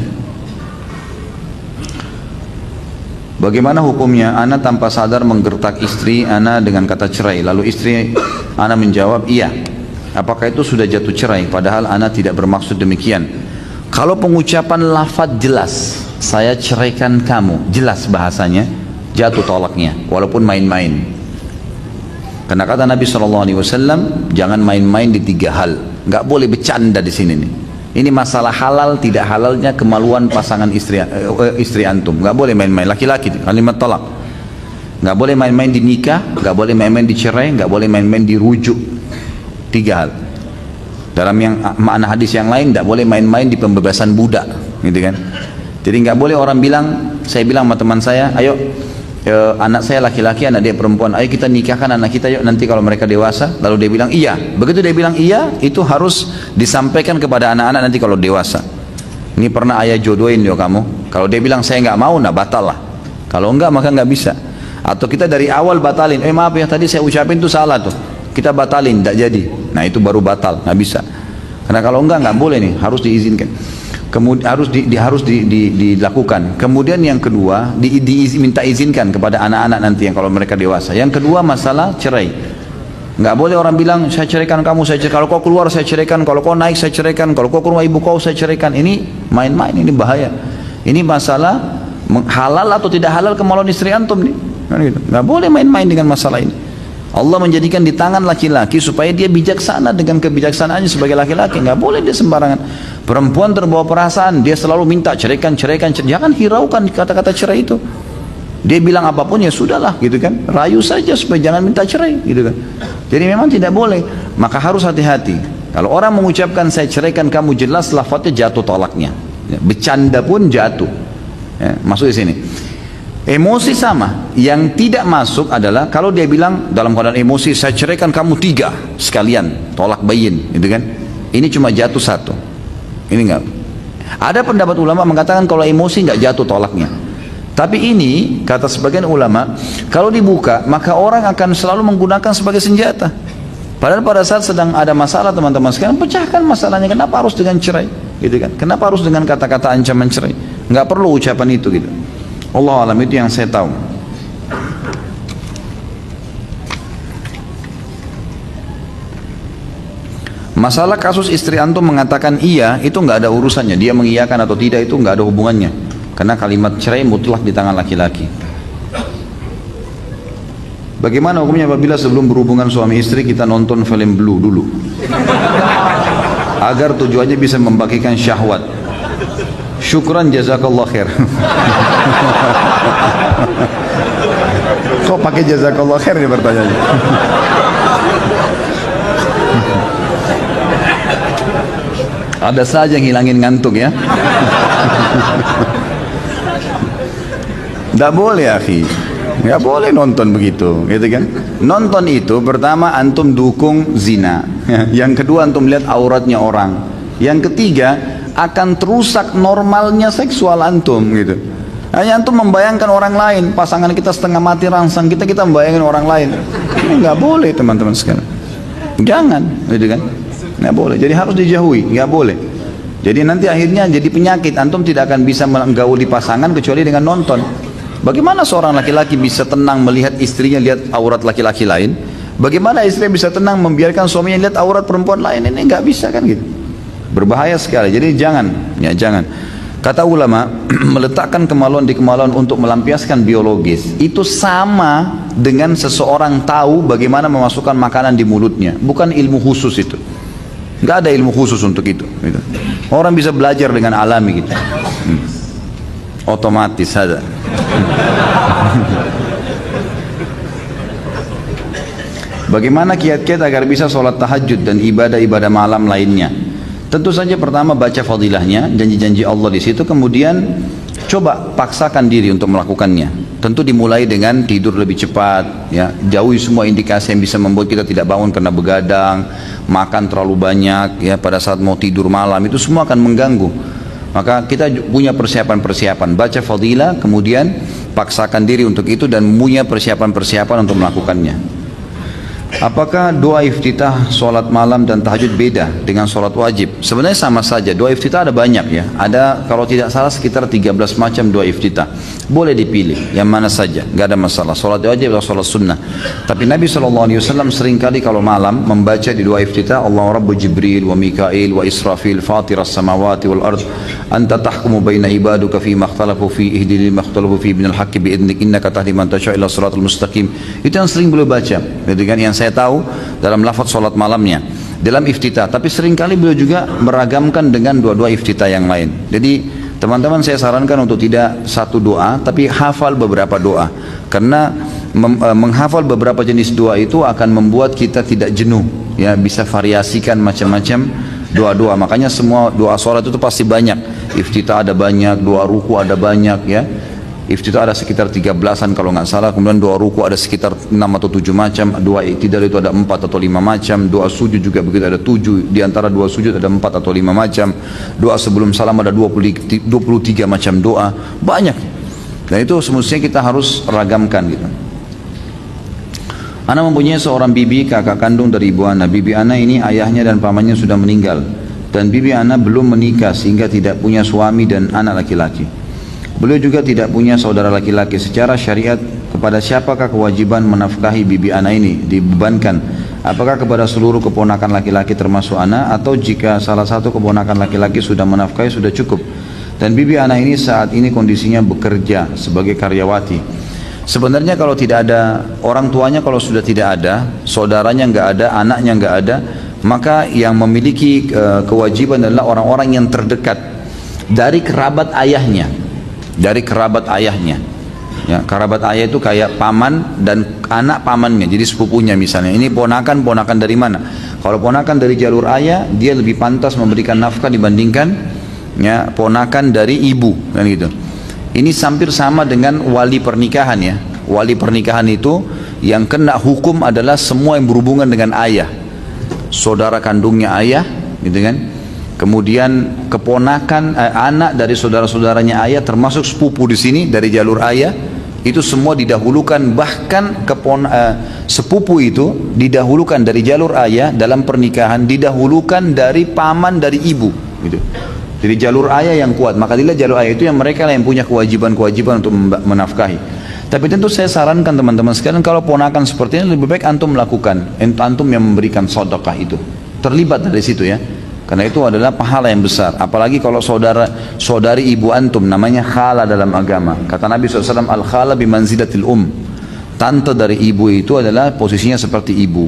S1: Bagaimana hukumnya ana tanpa sadar menggertak istri ana dengan kata cerai, lalu istri ana menjawab iya. Apakah itu sudah jatuh cerai padahal ana tidak bermaksud demikian? Kalau pengucapan lafaz jelas, saya ceraikan kamu, jelas bahasanya, jatuh tolaknya walaupun main-main. Karena kata Nabi SAW, jangan main-main di 3 hal. Nggak boleh bercanda di sini nih. Ini masalah halal tidak halalnya kemaluan pasangan istri antum. Nggak boleh main-main. Laki-laki kalimat talak. Nggak boleh main-main di nikah, nggak boleh main-main di cerai, nggak boleh main-main di rujuk. 3 hal. Dalam yang makna hadis yang lain, nggak boleh main-main di pembebasan budak, gitu kan? Jadi nggak boleh orang bilang, saya bilang sama teman saya, ayo. Anak saya laki-laki, anak dia perempuan, ayo kita nikahkan anak kita yuk nanti kalau mereka dewasa. Lalu dia bilang iya. Begitu dia bilang iya, itu harus disampaikan kepada anak-anak nanti kalau dewasa. Ini pernah ayah jodohin yuk kamu. Kalau dia bilang saya nggak mau, nah batal lah. Kalau enggak maka nggak bisa. Atau kita dari awal batalin, maaf ya tadi saya ucapin itu salah tuh, kita batalin, tidak jadi. Nah itu baru batal, nggak bisa. Karena kalau enggak boleh nih, harus diizinkan. Kemudian harus dilakukan. Kemudian yang kedua, minta izinkan kepada anak-anak nanti yang kalau mereka dewasa. Yang kedua masalah cerai. Nggak boleh orang bilang saya ceraikan kamu, kalau kau keluar saya ceraikan, kalau kau naik saya ceraikan, kalau kau ke rumah ibu kau saya ceraikan. Ini main-main, ini bahaya. Ini masalah halal atau tidak halal kemaluan istri antum nih. Nggak boleh main-main dengan masalah ini. Allah menjadikan di tangan laki-laki supaya dia bijaksana dengan kebijaksanaannya sebagai laki-laki. Nggak boleh dia sembarangan. Perempuan terbawa perasaan, dia selalu minta ceraikan. Jangan hiraukan kata-kata cerai itu. Dia bilang apapun ya sudahlah, gitu kan. Rayu saja supaya jangan minta cerai, gitu kan. Jadi memang tidak boleh. Maka harus hati-hati. Kalau orang mengucapkan saya ceraikan kamu, jelas lafadznya jatuh tolaknya. Bercanda pun jatuh. Ya, masuk di sini. Emosi sama. Yang tidak masuk adalah kalau dia bilang dalam keadaan emosi saya ceraikan kamu 3 sekalian, tolak bayin, gitu kan. Ini cuma jatuh 1. Ini enggak. Ada pendapat ulama mengatakan kalau emosi enggak jatuh tolaknya. Tapi ini kata sebagian ulama, kalau dibuka maka orang akan selalu menggunakan sebagai senjata. Padahal pada saat sedang ada masalah teman-teman sekalian, pecahkan masalahnya. Kenapa harus dengan cerai? Gitu kan? Kenapa harus dengan kata-kata ancaman cerai? Enggak perlu ucapan itu gitu. Allah alam, itu yang saya tahu. Masalah kasus istri antum mengatakan iya, itu nggak ada urusannya. Dia mengiyakan atau tidak itu nggak ada hubungannya. Karena kalimat cerai mutlak di tangan laki-laki. Bagaimana hukumnya apabila sebelum berhubungan suami istri kita nonton film Blue dulu? Agar tujuannya bisa membagikan syahwat. Syukran jazakallah khair. Kok pakai jazakallah khair nih pertanyaannya? Ada saja yang hilangin ngantuk ya. Tidak boleh akhi, nggak boleh nonton begitu, gitu kan? Nonton itu pertama antum dukung zina, yang kedua antum lihat auratnya orang, yang ketiga akan terusak normalnya seksual antum, gitu. Hanya antum membayangkan orang lain, pasangan kita setengah mati rangsang, kita membayangkan orang lain. Ini nggak boleh teman-teman sekalian. Jangan, gitu kan? Nggak boleh. Jadi harus dijauhi, nggak boleh. Jadi nanti akhirnya jadi penyakit, antum tidak akan bisa menggauli pasangan kecuali dengan nonton. Bagaimana seorang laki-laki bisa tenang melihat istrinya lihat aurat laki-laki lain? Bagaimana istri bisa tenang membiarkan suaminya lihat aurat perempuan lain? Ini nggak bisa kan gitu. Berbahaya sekali. Jadi jangan, ya jangan. Kata ulama, meletakkan kemaluan di kemaluan untuk melampiaskan biologis itu sama dengan seseorang tahu bagaimana memasukkan makanan di mulutnya. Bukan ilmu khusus itu. Nggak ada ilmu khusus untuk itu. Gitu. Orang bisa belajar dengan alami gitu. Otomatis ada. Bagaimana kiat-kiat agar bisa sholat tahajud dan ibadah-ibadah malam lainnya? Tentu saja pertama baca fadilahnya, janji-janji Allah di situ, kemudian coba paksakan diri untuk melakukannya. Tentu dimulai dengan tidur lebih cepat, ya, jauhi semua indikasi yang bisa membuat kita tidak bangun karena begadang, makan terlalu banyak, ya, pada saat mau tidur malam itu semua akan mengganggu. Maka kita punya persiapan-persiapan, baca fadilah, kemudian paksakan diri untuk itu dan punya persiapan-persiapan untuk melakukannya. Apakah doa iftitah sholat malam dan tahajud beda dengan sholat wajib? Sebenarnya sama saja, doa iftitah ada banyak ya. Ada kalau tidak salah sekitar 13 macam doa iftitah. Boleh dipilih, yang mana saja, nggak ada masalah. Sholat wajib atau sholat sunnah. Tapi Nabi SAW seringkali kalau malam membaca di doa iftitah, Allah Rabbu Jibril wa Mikail wa Israfil fatiras samawati wal ard anta tahkumu baina ibaduka fi makhtalafu fi ihdili makhtalafu fi binal haqqi bi'idnik innaka tahdi man tasha' ila siratal mustaqim. Itu yang sering beliau baca, gitu kan, yang saya tahu dalam lafaz sholat malamnya dalam iftitah, tapi seringkali beliau juga meragamkan dengan doa-doa iftitah yang lain. Jadi teman-teman saya sarankan untuk tidak satu doa tapi hafal beberapa doa, karena menghafal beberapa jenis doa itu akan membuat kita tidak jenuh, ya, bisa variasikan macam-macam doa-doa. Makanya semua doa sholat itu pasti banyak, iftitah ada banyak, doa ruku ada banyak, ya. Iftitah ada sekitar 13-an kalau nggak salah, kemudian doa ruku ada sekitar 6 atau 7 macam, doa iktidal itu ada 4 atau 5 macam, doa sujud juga begitu ada 7, di antara doa sujud ada 4 atau 5 macam, doa sebelum salam ada 23 macam doa, banyak. Dan itu semestinya kita harus ragamkan gitu. Ana mempunyai seorang bibi, kakak kandung dari ibu ana. Bibi ana ini ayahnya dan pamannya sudah meninggal, dan bibi ana belum menikah sehingga tidak punya suami dan anak laki-laki. Beliau juga tidak punya saudara laki-laki. Secara syariat, kepada siapakah kewajiban menafkahi bibi ana ini dibebankan? Apakah kepada seluruh keponakan laki-laki termasuk ana, atau jika salah satu keponakan laki-laki sudah menafkahi sudah cukup? Dan bibi ana ini saat ini kondisinya bekerja sebagai karyawati. Sebenarnya kalau tidak ada orang tuanya, kalau sudah tidak ada, saudaranya nggak ada, anaknya nggak ada, maka yang memiliki kewajiban adalah orang-orang yang terdekat dari kerabat ayahnya. Dari kerabat ayahnya, ya, kerabat ayah itu kayak paman dan anak pamannya, jadi sepupunya misalnya. Ini ponakan dari mana? Kalau ponakan dari jalur ayah, dia lebih pantas memberikan nafkah dibandingkan, ya, ponakan dari ibu, kan gitu. Ini hampir sama dengan wali pernikahan, ya. Wali pernikahan itu yang kena hukum adalah semua yang berhubungan dengan ayah, saudara kandungnya ayah, gitu kan. Kemudian keponakan anak dari saudara-saudaranya ayah, termasuk sepupu di sini dari jalur ayah, itu semua didahulukan. Bahkan sepupu itu didahulukan dari jalur ayah dalam pernikahan, didahulukan dari paman dari ibu, gitu. Jadi jalur ayah yang kuat, maka dilihat jalur ayah itu yang mereka yang punya kewajiban-kewajiban untuk menafkahi. Tapi tentu saya sarankan teman-teman sekalian, kalau ponakan seperti ini lebih baik antum melakukan, antum yang memberikan sedekah itu, terlibat dari situ, ya. Karena itu adalah pahala yang besar. Apalagi kalau saudari ibu antum namanya khala dalam agama. Kata Nabi SAW, al-khala bimanzilatil Tante dari ibu itu adalah posisinya seperti ibu.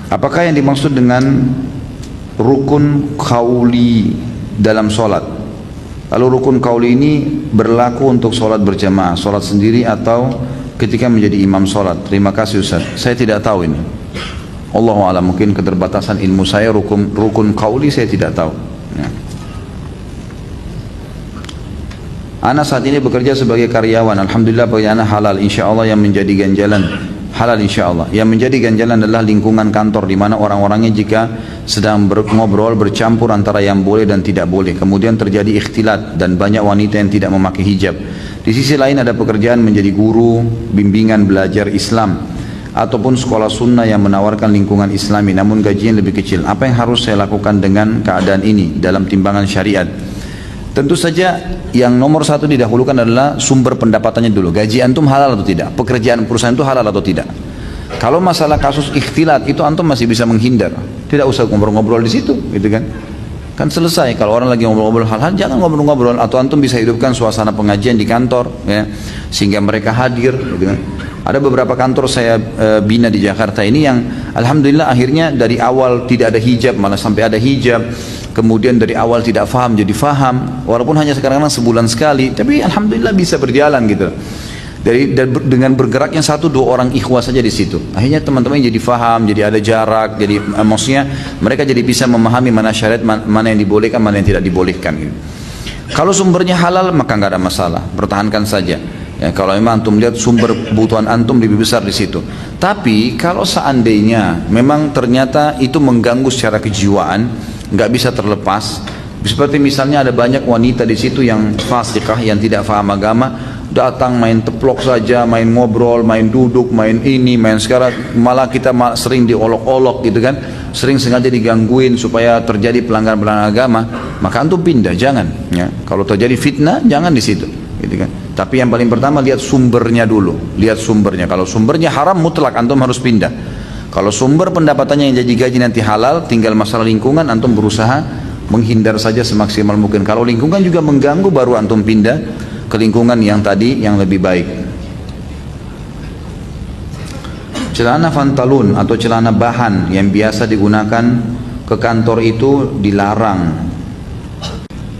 S1: Apakah yang dimaksud dengan rukun qauli dalam sholat? Lalu rukun qauli ini berlaku untuk sholat berjamaah, sholat sendiri atau ketika menjadi imam sholat? Terima kasih Ustaz. Saya tidak tahu ini. Allahu a'lam, mungkin keterbatasan ilmu saya, rukun qauli saya tidak tahu. Ya. Ana saat ini bekerja sebagai karyawan. Alhamdulillah pekerjaan halal, insya Allah yang menjadi ganjalan halal insya Allah. Yang menjadi ganjalan adalah lingkungan kantor di mana orang-orangnya jika sedang ngobrol bercampur antara yang boleh dan tidak boleh. Kemudian terjadi ikhtilat dan banyak wanita yang tidak memakai hijab. Di sisi lain ada pekerjaan menjadi guru, bimbingan belajar Islam ataupun sekolah sunnah yang menawarkan lingkungan Islami namun gajinya lebih kecil. Apa yang harus saya lakukan dengan keadaan ini dalam timbangan syariat? Tentu saja yang nomor satu didahulukan adalah sumber pendapatannya dulu. Gaji antum halal atau tidak? Pekerjaan perusahaan itu halal atau tidak? Kalau masalah kasus ikhtilat itu antum masih bisa menghindar. Tidak usah ngobrol-ngobrol di situ, gitu kan? Kan selesai. Kalau orang lagi ngobrol-ngobrol hal-hal, jangan ngobrol-ngobrol. Atau antum bisa hidupkan suasana pengajian di kantor, ya, sehingga mereka hadir, gitu kan? Ada beberapa kantor saya bina di Jakarta ini yang alhamdulillah akhirnya dari awal tidak ada hijab malah sampai ada hijab. Kemudian dari awal tidak faham jadi faham, walaupun hanya sekarang sebulan sekali, tapi alhamdulillah bisa berjalan gitu. Dengan bergeraknya 1-2 orang ikhwah saja di situ, akhirnya teman-teman jadi faham, jadi ada jarak, jadi maksudnya mereka jadi bisa memahami mana syariat, mana yang dibolehkan, mana yang tidak dibolehkan gitu. Kalau sumbernya halal maka nggak ada masalah, pertahankan saja. Ya, kalau memang antum lihat sumber kebutuhan antum lebih besar di situ. Tapi kalau seandainya memang ternyata itu mengganggu secara kejiwaan, nggak bisa terlepas. Seperti misalnya ada banyak wanita di situ yang fasikah, yang tidak paham agama, datang main teplok saja, main ngobrol, main duduk, main ini, main sekarang, malah kita sering diolok-olok gitu kan, sering sengaja digangguin supaya terjadi pelanggaran-pelanggaran agama, maka antum pindah, jangan. Ya. Kalau terjadi fitnah, jangan di situ, gitu kan. Tapi yang paling pertama lihat sumbernya dulu, lihat sumbernya. Kalau sumbernya haram mutlak antum harus pindah. Kalau sumber pendapatannya yang jadi gaji nanti halal, tinggal masalah lingkungan, antum berusaha menghindar saja semaksimal mungkin. Kalau lingkungan juga mengganggu, baru antum pindah ke lingkungan yang tadi yang lebih baik. Celana fantalun atau celana bahan yang biasa digunakan ke kantor itu dilarang.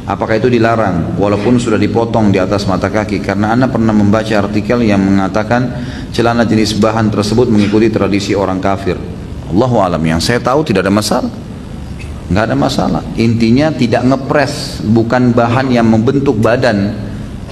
S1: Apakah itu dilarang walaupun sudah dipotong di atas mata kaki? Karena Anda pernah membaca artikel yang mengatakan celana jenis bahan tersebut mengikuti tradisi orang kafir. Allahu alam, yang saya tahu tidak ada masalah. Nggak ada masalah. Intinya tidak ngepres, bukan bahan yang membentuk badan.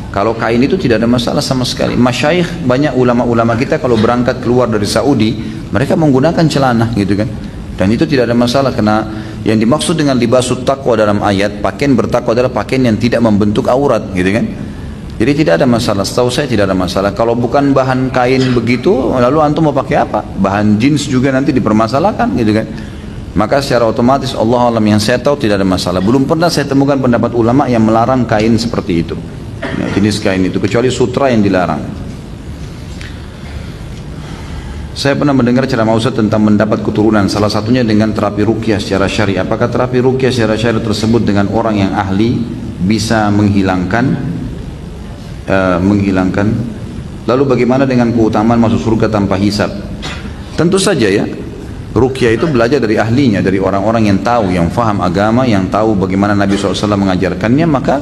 S1: Kalau kain itu tidak ada masalah sama sekali. Masyayikh, banyak ulama-ulama kita kalau berangkat keluar dari Saudi, mereka menggunakan celana gitu kan. Dan itu tidak ada masalah, karena yang dimaksud dengan libasut taqwa dalam ayat, pakaian bertakwa adalah pakaian yang tidak membentuk aurat gitu kan. Jadi tidak ada masalah, setahu saya tidak ada masalah. Kalau bukan bahan kain begitu, lalu antum mau pakai apa? Bahan jeans juga nanti dipermasalahkan gitu kan. Maka secara otomatis Allah alam, yang saya tahu tidak ada masalah. Belum pernah saya temukan pendapat ulama yang melarang kain seperti itu, ya, jenis kain itu, kecuali sutra yang dilarang. Saya pernah mendengar ceramah Ustaz tentang mendapat keturunan, salah satunya dengan terapi ruqyah secara syar'i. Apakah terapi ruqyah secara syar'i tersebut dengan orang yang ahli bisa menghilangkan? Lalu bagaimana dengan keutamaan masuk surga tanpa hisab? Tentu saja ya, ruqyah itu belajar dari ahlinya, dari orang-orang yang tahu, yang faham agama, yang tahu bagaimana Nabi SAW mengajarkannya, maka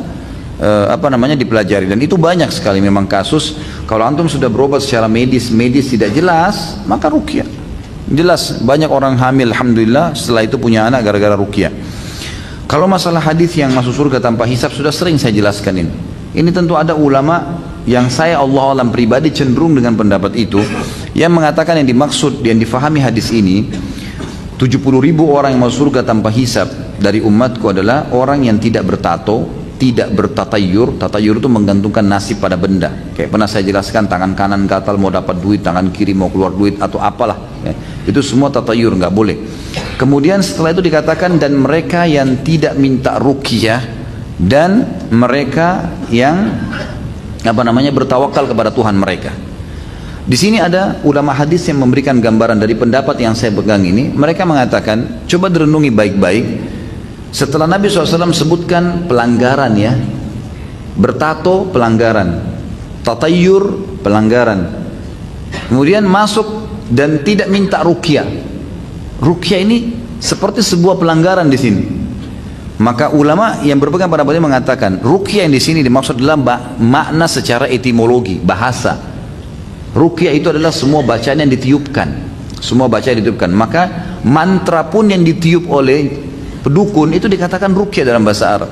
S1: dipelajari. Dan itu banyak sekali memang kasus. Kalau antum sudah berobat secara medis tidak jelas, maka ruqyah. Jelas banyak orang hamil alhamdulillah setelah itu punya anak gara-gara ruqyah. Kalau masalah hadis yang masuk surga tanpa hisab sudah sering saya jelaskan ini. Ini tentu ada ulama yang saya Allah alam pribadi cenderung dengan pendapat itu, yang mengatakan yang dimaksud, yang difahami hadis ini 70.000 orang yang masuk surga tanpa hisab dari umatku adalah orang yang tidak bertato, tidak bertatayur. Tatayur itu menggantungkan nasib pada benda. Kayak pernah saya jelaskan, tangan kanan gatal mau dapat duit, tangan kiri mau keluar duit atau apalah. Ya. Itu semua tatayur, nggak boleh. Kemudian setelah itu dikatakan dan mereka yang tidak minta ruqyah dan mereka yang bertawakal kepada Tuhan mereka. Di sini ada ulama hadis yang memberikan gambaran dari pendapat yang saya pegang ini. Mereka mengatakan, coba direnungi baik-baik. Setelah Nabi SAW sebutkan pelanggaran ya, bertato pelanggaran, Tatayur, pelanggaran. Kemudian masuk dan tidak minta ruqyah. Ruqyah ini seperti sebuah pelanggaran di sini. Maka ulama yang berpegang pada ini mengatakan ruqyah yang di sini dimaksud dalam makna secara etimologi, bahasa. Ruqyah itu adalah semua bacaan yang ditiupkan. Semua bacaan yang ditiupkan. Maka mantra pun yang ditiup oleh pedukun itu dikatakan ruqyah dalam bahasa Arab.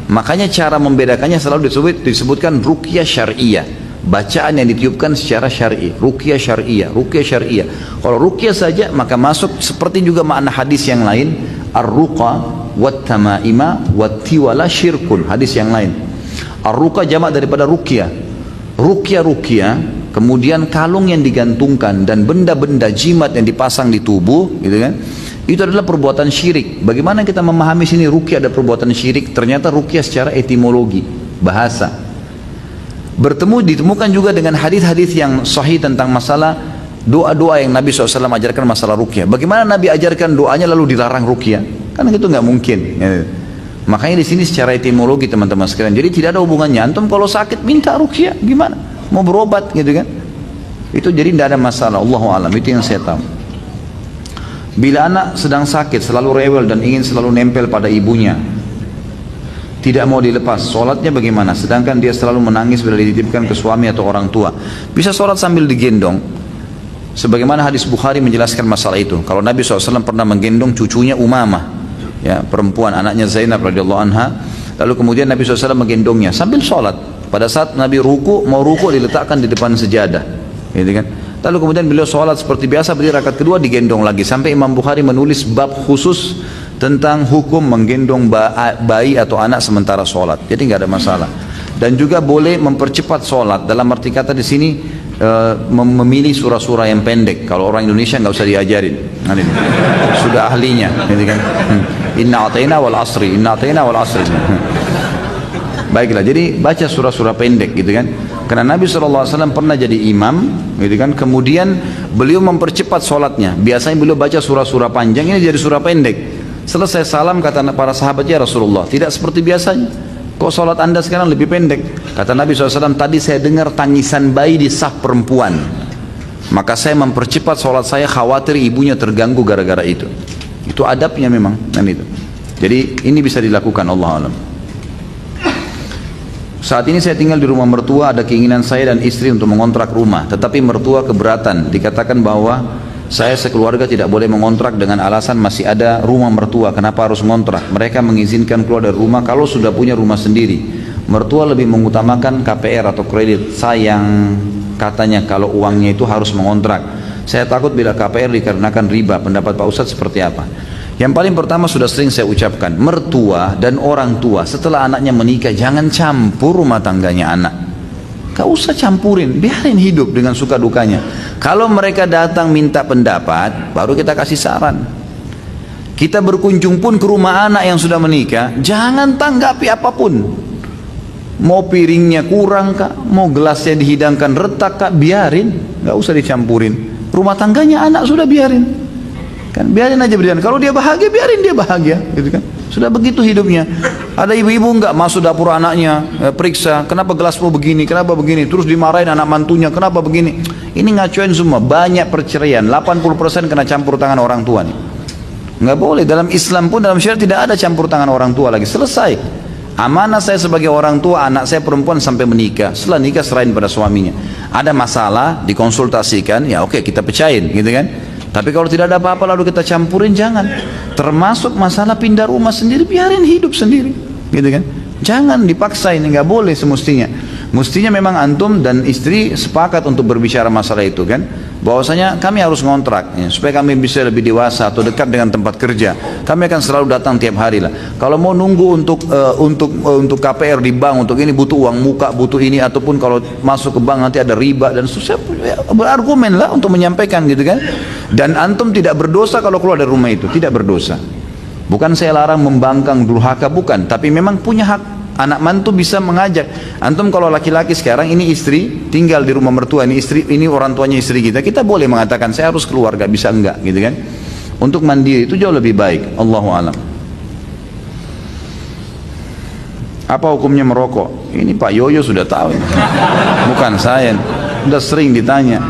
S1: Makanya cara membedakannya selalu disebutkan ruqyah syariah. Bacaan yang ditiupkan secara syar'i, ruqyah syariah, ruqyah syariah. Kalau ruqyah saja maka masuk seperti juga makna hadis yang lain, ar-ruqa wat tamaima wat tiwala syirkun, hadis yang lain. Ar-ruqa jamak daripada ruqyah. Ruqyah, kemudian kalung yang digantungkan dan benda-benda jimat yang dipasang di tubuh, gitu kan? Itu adalah perbuatan syirik. Bagaimana kita memahami sini ruqyah ada perbuatan syirik? Ternyata ruqyah secara etimologi, bahasa. Ditemukan juga dengan hadis-hadis yang sahih tentang masalah doa-doa yang Nabi SAW ajarkan masalah ruqyah. Bagaimana Nabi ajarkan doanya lalu dilarang ruqyah? Karena itu nggak mungkin. Makanya di sini secara etimologi teman-teman sekalian. Jadi tidak ada hubungannya. Antum kalau sakit minta ruqyah, gimana? Mau berobat gitu kan? Itu jadi tidak ada masalah. Allahu a'lam. Itu yang saya tahu. Bila anak sedang sakit, selalu rewel dan ingin selalu nempel pada ibunya, tidak mau dilepas, sholatnya bagaimana? Sedangkan dia selalu menangis bila dititipkan ke suami atau orang tua. Bisa sholat sambil digendong. Sebagaimana hadis Bukhari menjelaskan masalah itu. Kalau Nabi SAW pernah menggendong cucunya Umamah, ya, perempuan anaknya Zainab radhiyallahu anha. Lalu kemudian Nabi SAW menggendongnya sambil sholat. Pada saat Nabi mau ruku diletakkan di depan sejadah, gitu kan? Lalu kemudian beliau sholat seperti biasa, berdiri rakaat kedua digendong lagi. Sampai Imam Bukhari menulis bab khusus tentang hukum menggendong bayi atau anak sementara sholat. Jadi nggak ada masalah. Dan juga boleh mempercepat sholat. Dalam arti kata di sini memilih surah-surah yang pendek. Kalau orang Indonesia nggak usah diajarin. Nah, ini sudah ahlinya. Gitu kan? Inna atayna wal asri, inna atayna wal asri. Baiklah, jadi baca surah-surah pendek gitu kan. Karena Nabi SAW pernah jadi imam gitu kan. Kemudian beliau mempercepat sholatnya. Biasanya beliau baca surah-surah panjang, ini jadi surah pendek. Selesai salam kata para sahabatnya, Rasulullah tidak seperti biasanya. Kok sholat anda sekarang lebih pendek? Kata Nabi SAW, tadi saya dengar tangisan bayi di saf perempuan. Maka saya mempercepat sholat saya, khawatir ibunya terganggu gara-gara itu. Itu adabnya memang dan itu. Jadi ini bisa dilakukan, Allah alam. Saat ini saya tinggal di rumah mertua, ada keinginan saya dan istri untuk mengontrak rumah. Tetapi mertua keberatan, dikatakan bahwa saya sekeluarga tidak boleh mengontrak dengan alasan masih ada rumah mertua. Kenapa harus mengontrak? Mereka mengizinkan keluar dari rumah kalau sudah punya rumah sendiri. Mertua lebih mengutamakan KPR atau kredit. Sayang katanya kalau uangnya itu harus mengontrak. Saya takut bila KPR dikarenakan riba. Pendapat Pak Ustadz seperti apa? Yang paling pertama sudah sering saya ucapkan, mertua dan orang tua setelah anaknya menikah jangan campur rumah tangganya anak. Gak usah campurin, biarin hidup dengan suka dukanya. Kalau mereka datang minta pendapat, baru kita kasih saran. Kita berkunjung pun ke rumah anak yang sudah menikah, jangan tanggapi apapun. Mau piringnya kurang kah, mau gelasnya dihidangkan retak kah, biarin, gak usah dicampurin. Rumah tangganya anak sudah biarin. Kan biarin aja berjalan. Kalau dia bahagia, biarin dia bahagia, gitu kan? Sudah begitu hidupnya. Ada ibu-ibu enggak masuk dapur anaknya, periksa, kenapa gelasmu begini, kenapa begini, terus dimarahin anak mantunya, kenapa begini. Ini ngacuin semua, banyak perceraian, 80% kena campur tangan orang tua nih. Enggak boleh, dalam Islam pun dalam syariat tidak ada campur tangan orang tua lagi. Selesai. Amanah saya sebagai orang tua, anak saya perempuan sampai menikah. Setelah nikah serahin pada suaminya. Ada masalah, dikonsultasikan, ya oke, kita pecahin, gitu kan? Tapi kalau tidak ada apa-apa lalu kita campurin, jangan. Termasuk masalah pindah rumah sendiri, biarin hidup sendiri, gitu kan? Jangan dipaksa, ini nggak boleh semestinya. Mestinya memang antum dan istri sepakat untuk berbicara masalah itu kan, bahwasanya kami harus ngontrak ya, supaya kami bisa lebih dewasa atau dekat dengan tempat kerja. Kami akan selalu datang tiap hari lah. Kalau mau nunggu untuk KPR di bank, untuk ini butuh uang muka, butuh ini, ataupun kalau masuk ke bank nanti ada riba dan susah, berargumen lah untuk menyampaikan gitu kan. Dan antum tidak berdosa kalau keluar dari rumah itu, tidak berdosa. Bukan saya larang membangkang durhaka, bukan, tapi memang punya hak. Anak mantu bisa mengajak. Antum kalau laki-laki sekarang ini istri tinggal di rumah mertua, ini istri, ini orang tuanya istri kita, kita boleh mengatakan saya harus keluar, gak bisa enggak, gitu kan? Untuk mandiri itu jauh lebih baik. Allahu a'lam. Apa hukumnya merokok? Ini Pak Yoyo sudah tahu, bukan saya, sudah sering ditanya.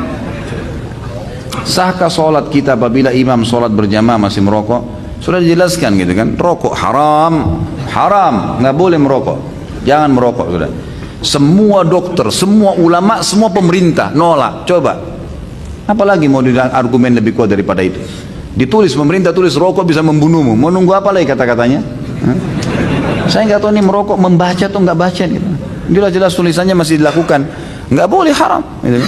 S1: Sahkah sholat kita apabila imam sholat berjamaah masih merokok? Sudah dijelaskan gitu kan, rokok haram, haram, nggak boleh merokok, jangan merokok. Sudah, semua dokter, semua ulama, semua pemerintah nolak. Coba, apalagi mau argumen lebih kuat daripada itu? Ditulis, pemerintah tulis rokok bisa membunuhmu, mau nunggu apa lagi kata-katanya? Saya nggak tahu nih merokok membaca atau nggak baca gitu. Jelas-jelas tulisannya masih dilakukan, nggak boleh, haram gitu.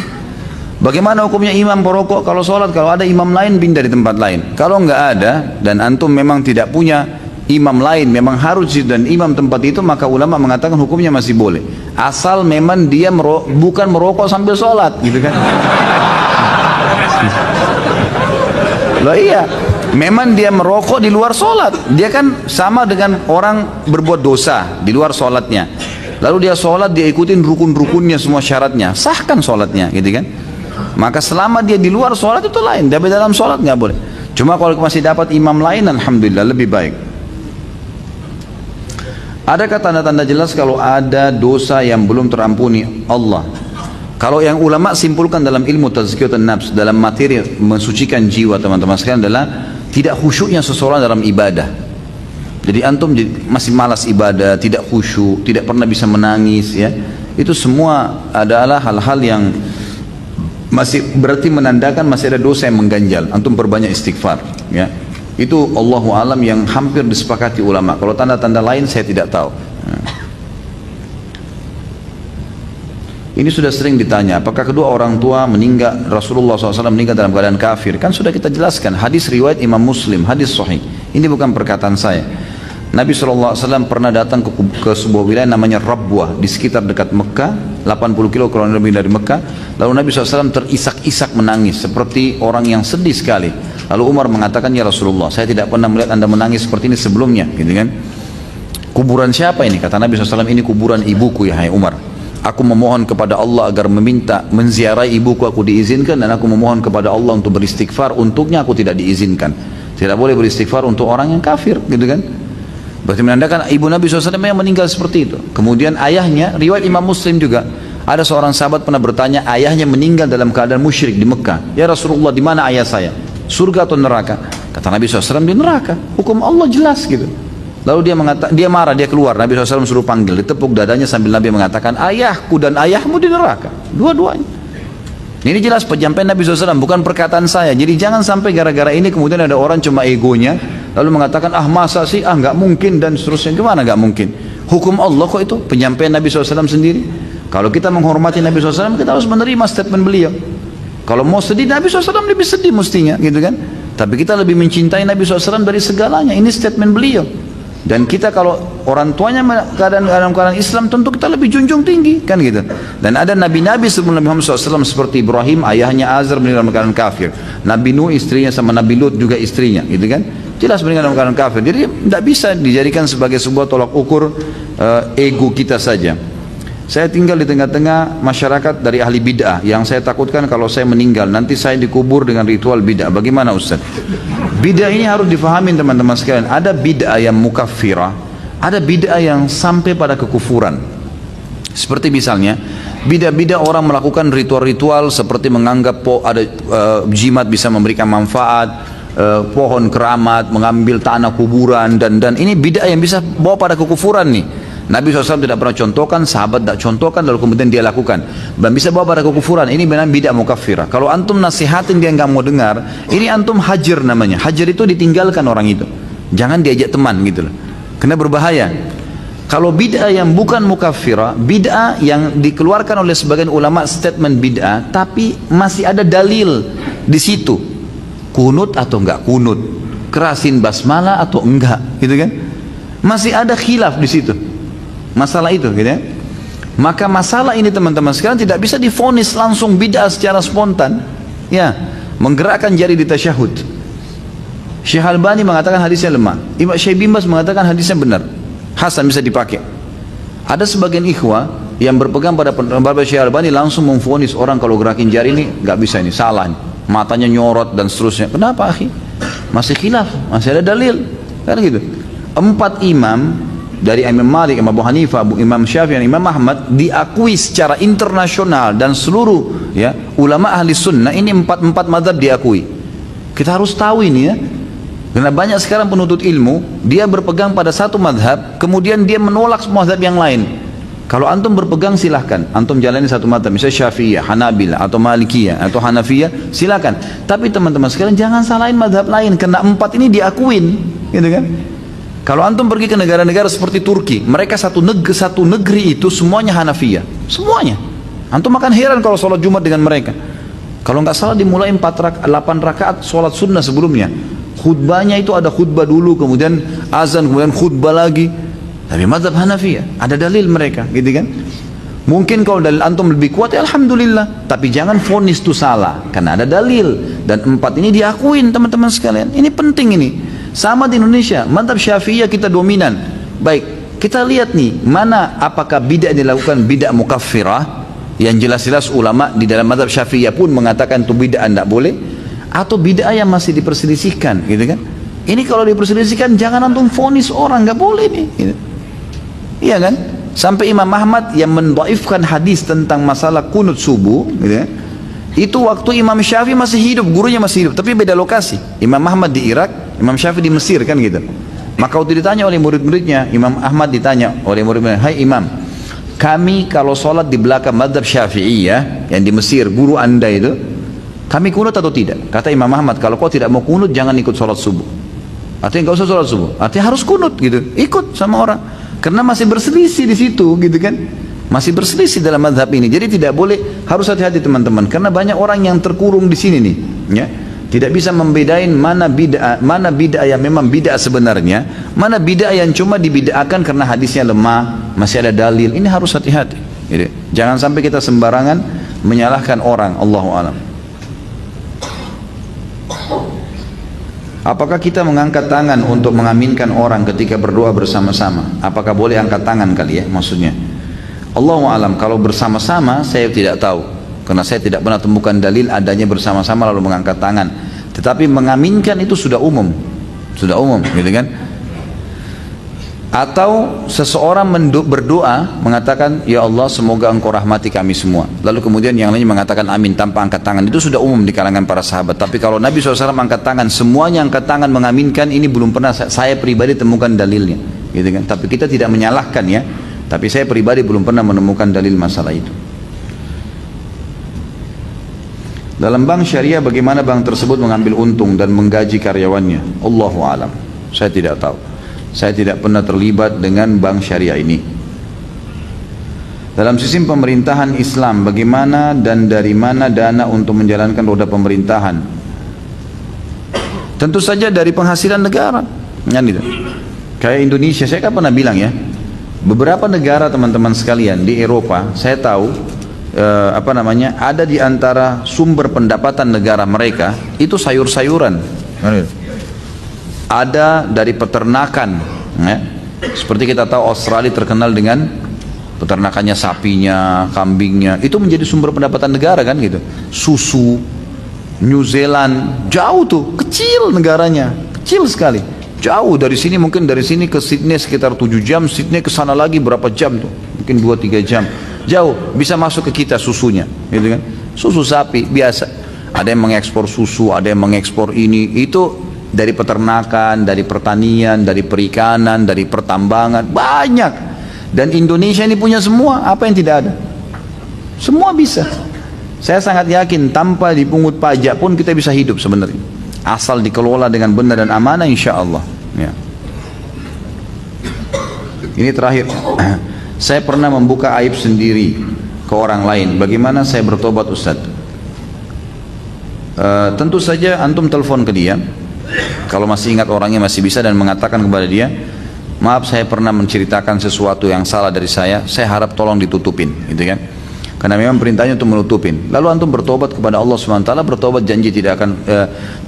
S1: Bagaimana hukumnya imam perokok kalau sholat? Kalau ada imam lain pindah di tempat lain. Kalau nggak ada dan antum memang tidak punya imam lain, memang harus dan imam tempat itu, maka ulama mengatakan hukumnya masih boleh. Asal memang dia bukan merokok sambil sholat gitu kan. Loh iya, memang dia merokok di luar sholat, dia kan sama dengan orang berbuat dosa di luar sholatnya. Lalu dia sholat, dia ikutin rukun-rukunnya, semua syaratnya, sahkan sholatnya gitu kan. Maka selama dia di luar sholat itu lain, tapi dalam sholat nggak boleh. Cuma kalau masih dapat imam lain, alhamdulillah lebih baik. Adakah tanda-tanda jelas kalau ada dosa yang belum terampuni Allah? Kalau yang ulama simpulkan dalam ilmu tazkiyatun nafs, dalam materi mensucikan jiwa teman-teman sekalian, adalah tidak khusyuknya seseorang dalam ibadah. Jadi antum masih malas ibadah, tidak khusyuk, tidak pernah bisa menangis, ya. Itu semua adalah hal-hal yang masih berarti menandakan masih ada dosa yang mengganjal. Antum perbanyak istighfar, ya. Itu Allahu alam yang hampir disepakati ulama. Kalau tanda-tanda lain saya tidak tahu. Ini sudah sering ditanya, apakah kedua orang tua meninggal, Rasulullah SAW meninggal dalam keadaan kafir? Kan sudah kita jelaskan, hadis riwayat Imam Muslim, hadis sahih. Ini bukan perkataan saya. Nabi SAW pernah datang ke sebuah wilayah namanya Rabwah, di sekitar dekat Mekah, 80 kilo kurang lebih dari Mekah. Lalu Nabi SAW terisak-isak menangis, seperti orang yang sedih sekali. Lalu Umar mengatakan, ya Rasulullah, saya tidak pernah melihat anda menangis seperti ini sebelumnya, gitu kan? Kuburan siapa ini? Kata Nabi SAW, ini kuburan ibuku ya hai Umar. Aku memohon kepada Allah agar menziarahi ibuku, aku diizinkan, dan aku memohon kepada Allah untuk beristighfar, untuknya aku tidak diizinkan. Tidak boleh beristighfar untuk orang yang kafir, gitu kan? Berarti menandakan ibu Nabi SAW yang meninggal seperti itu. Kemudian ayahnya, riwayat Imam Muslim juga, ada seorang sahabat pernah bertanya, ayahnya meninggal dalam keadaan musyrik di Mekah. Ya Rasulullah, di mana ayah saya? Surga atau neraka? Kata Nabi SAW, di neraka. Hukum Allah jelas gitu. Lalu dia marah, dia keluar. Nabi SAW suruh panggil, ditepuk dadanya sambil Nabi mengatakan, ayahku dan ayahmu di neraka, dua-duanya. Ini jelas penyampaian Nabi SAW, bukan perkataan saya. Jadi jangan sampai gara-gara ini kemudian ada orang cuma egonya, lalu mengatakan, ah masa sih, ah nggak mungkin, dan seterusnya. Gimana nggak mungkin? Hukum Allah kok itu, penyampaian Nabi SAW sendiri. Kalau kita menghormati Nabi SAW, kita harus menerima statement beliau. Kalau mau sedih, Nabi SAW lebih sedih mestinya, gitu kan? Tapi kita lebih mencintai Nabi SAW dari segalanya. Ini statement beliau. Dan kita kalau orang tuanya dalam keadaan Islam, tentu kita lebih junjung tinggi, kan gitu. Dan ada nabi-nabi sebelum Nabi Muhammad SAW seperti Ibrahim, ayahnya Azar meninggal dalam keadaan kafir. Nabi Nuh istrinya sama Nabi Lut juga istrinya, gitu kan. Jelas meninggal dalam keadaan kafir. Jadi tidak bisa dijadikan sebagai sebuah tolak ukur ego kita saja. Saya tinggal di tengah-tengah masyarakat dari ahli bid'ah, yang saya takutkan kalau saya meninggal nanti saya dikubur dengan ritual bid'ah. Bagaimana Ustaz? Bid'ah ini harus difahami teman-teman sekalian. Ada bid'ah yang mukaffirah, ada bid'ah yang sampai pada kekufuran. Seperti misalnya bid'ah orang melakukan ritual-ritual seperti menganggap ada jimat bisa memberikan manfaat, pohon keramat, mengambil tanah kuburan, dan ini bid'ah yang bisa bawa pada kekufuran nih. Nabi SAW tidak pernah contohkan, sahabat tidak contohkan, lalu kemudian dia lakukan, dan bisa bawa pada kekufuran. Ini benar bid'ah mukaffirah. Kalau antum nasihatin dia nggak mau dengar, ini antum hajar namanya. Hajar itu ditinggalkan orang itu, jangan diajak teman gitu loh, karena berbahaya. Kalau bid'ah yang bukan mukaffirah, bid'ah yang dikeluarkan oleh sebagian ulama statement bid'ah, tapi masih ada dalil di situ, kunut atau enggak kunut, kerasin basmalah atau enggak, gitu kan? Masih ada khilaf di situ. Masalah itu gitu ya. Maka masalah ini teman-teman sekarang tidak bisa divonis langsung bid'ah secara spontan, ya, menggerakkan jari di tasyahud. Syekh Albani mengatakan hadisnya lemah, Imam Syekh bin Baz mengatakan hadisnya benar, hasan, bisa dipakai. Ada sebagian ikhwah yang berpegang pada pendapat Syekh Albani langsung memvonis orang kalau gerakin jari ini nggak bisa, ini salah, matanya nyorot dan seterusnya. Kenapa akhi? Masih khilaf, masih ada dalil, kan gitu. 4 imam dari Imam Malik, Imam Abu Hanifah, Imam Syafi'i, dan Imam Ahmad diakui secara internasional dan seluruh ya ulama ahli sunnah, ini empat mazhab diakui. Kita harus tahu ini ya. Karena banyak sekarang penuntut ilmu, dia berpegang pada satu mazhab, kemudian dia menolak semua mazhab yang lain. Kalau antum berpegang silahkan, antum jalani satu mazhab, misalnya Syafi'iyah, Hanabilah, atau Malikiyah, atau Hanafiyah, silahkan. Tapi teman-teman sekalian jangan salahin mazhab lain, karena empat ini diakuin, gitu kan? Kalau antum pergi ke negara-negara seperti Turki, mereka satu negeri itu semuanya Hanafiyah, semuanya. Antum akan heran kalau sholat Jumat dengan mereka. Kalau nggak salah dimulai 8 rakaat sholat sunnah sebelumnya. Khutbahnya itu ada khutbah dulu, kemudian azan, kemudian khutbah lagi. Tapi mazhab Hanafiyah, ada dalil mereka, gitu kan? Mungkin kalau dalil antum lebih kuat, ya alhamdulillah. Tapi jangan vonis itu salah, karena ada dalil. Dan empat ini diakuin teman-teman sekalian. Ini penting ini. Sama di Indonesia, mazhab Syafi'iyah kita dominan. Baik, kita lihat nih, mana apakah bid'ah dilakukan bid'ah mukaffirah, yang jelas-jelas ulama di dalam mazhab Syafi'iyah pun mengatakan itu bid'ah tidak boleh, atau bid'ah yang masih diperselisihkan, gitu kan? Ini kalau diperselisihkan jangan antum vonis orang, nggak boleh nih, gitu. Iya kan? Sampai Imam Ahmad yang mendhaifkan hadis tentang masalah kunut subuh, gitu kan? Itu waktu Imam Syafi'i masih hidup, gurunya masih hidup, tapi beda lokasi. Imam Ahmad di Irak, Imam Syafi'i di Mesir, kan gitu. Maka waktu ditanya oleh murid-muridnya, Imam Ahmad ditanya oleh murid-muridnya, "Hai Imam, kami kalau sholat di belakang mazhab Syafi'iyah yang di Mesir, guru anda itu, kami kunut atau tidak?" Kata Imam Ahmad, "Kalau kau tidak mau kunut, jangan ikut sholat subuh." Artinya nggak usah sholat subuh, artinya harus kunut gitu, ikut sama orang, karena masih berselisih di situ, gitu kan? Masih berselisih dalam mazhab ini. Jadi tidak boleh, harus hati-hati teman-teman, karena banyak orang yang terkurung di sini nih, ya. Tidak bisa membedain mana bid'ah yang memang bid'ah sebenarnya, mana bid'ah yang cuma dibid'ahkan karena hadisnya lemah, masih ada dalil. Ini harus hati-hati. Gitu. Jangan sampai kita sembarangan menyalahkan orang. Allahu a'lam. Apakah kita mengangkat tangan untuk mengaminkan orang ketika berdoa bersama-sama? Apakah boleh angkat tangan kali ya maksudnya? Allahu a'lam. Kalau bersama-sama saya tidak tahu, karena saya tidak pernah temukan dalil adanya bersama-sama lalu mengangkat tangan. Tetapi mengaminkan itu sudah umum, gitu kan? Atau seseorang berdoa mengatakan, "Ya Allah, semoga engkau rahmati kami semua." Lalu kemudian yang lainnya mengatakan amin tanpa angkat tangan. Itu sudah umum di kalangan para sahabat. Tapi kalau Nabi SAW angkat tangan, semuanya angkat tangan mengaminkan, ini belum pernah saya pribadi temukan dalilnya, gitu kan? Tapi kita tidak menyalahkan ya. Tapi saya pribadi belum pernah menemukan dalil masalah itu. Dalam bank syariah, bagaimana bank tersebut mengambil untung dan menggaji karyawannya? Allahu a'lam. Saya tidak tahu. Saya tidak pernah terlibat dengan bank syariah ini. Dalam sistem pemerintahan Islam, bagaimana dan dari mana dana untuk menjalankan roda pemerintahan? Tentu saja dari penghasilan negara, kan gitu. Kayak Indonesia, saya kan pernah bilang ya, beberapa negara teman-teman sekalian di Eropa, saya tahu ada di antara sumber pendapatan negara mereka itu sayur-sayuran. Ada dari peternakan, ya. Seperti kita tahu Australia terkenal dengan peternakannya sapinya, kambingnya, itu menjadi sumber pendapatan negara kan gitu. Susu, New Zealand, jauh tuh, kecil negaranya, kecil sekali. Jauh dari sini, mungkin dari sini ke Sydney sekitar 7 jam, Sydney ke sana lagi berapa jam tuh? Mungkin 2-3 jam. Jauh, bisa masuk ke kita susunya, gitu kan? Susu sapi biasa. Ada yang mengekspor susu, ada yang mengekspor ini, itu dari peternakan, dari pertanian, dari perikanan, dari pertambangan, banyak. Dan Indonesia ini punya semua, apa yang tidak ada? Semua bisa. Saya sangat yakin tanpa dipungut pajak pun kita bisa hidup sebenarnya. Asal dikelola dengan benar dan amanah, insya Allah. Ya. Ini terakhir. Saya pernah membuka aib sendiri ke orang lain. Bagaimana saya bertobat, Ustaz? Tentu saja antum telepon ke dia. Kalau masih ingat orangnya masih bisa, dan mengatakan kepada dia, "Maaf, saya pernah menceritakan sesuatu yang salah dari saya harap tolong ditutupin," gitu kan? Karena memang perintahnya untuk menutupin. Lalu antum bertobat kepada Allah SWT, bertobat, janji tidak akan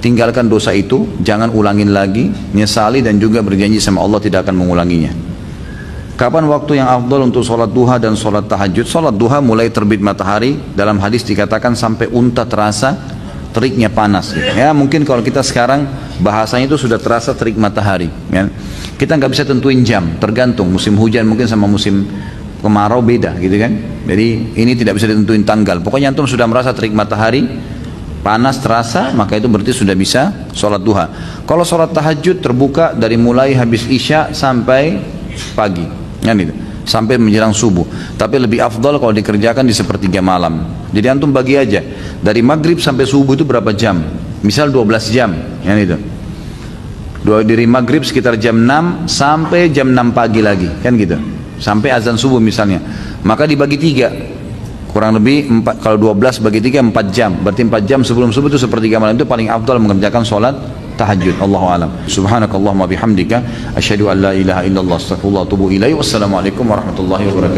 S1: tinggalkan dosa itu, jangan ulangin lagi, nyesali, dan juga berjanji sama Allah tidak akan mengulanginya. Kapan waktu yang afdal untuk sholat duha dan sholat tahajud? Sholat duha mulai terbit matahari, dalam hadis dikatakan sampai unta terasa, teriknya panas gitu. Ya mungkin kalau kita sekarang bahasanya itu sudah terasa terik matahari ya. Kita nggak bisa tentuin jam, tergantung musim hujan mungkin sama musim kemarau beda gitu kan. Jadi ini tidak bisa ditentuin tanggal, pokoknya antum sudah merasa terik matahari, panas terasa, maka itu berarti sudah bisa sholat duha. Kalau sholat tahajud terbuka dari mulai habis isya sampai pagi kan gitu, sampai menjelang subuh. Tapi lebih afdal kalau dikerjakan di sepertiga malam. Jadi antum bagi aja dari maghrib sampai subuh itu berapa jam, misal 12 jam kan itu. Dari maghrib sekitar jam 6 sampai jam 6 pagi lagi kan gitu, sampai azan subuh misalnya, maka dibagi 3, kurang lebih 4, kalau 12 bagi 3 4 jam, berarti 4 jam sebelum subuh itu sepertiga malam, itu paling afdal mengerjakan sholat tahajud. Allahu alam. Subhanakallahumma bihamdika asyhadu an la ilaha illallah astaghfirullah wa atubu ilaih. Wassalamualaikum warahmatullahi wabarakatuh.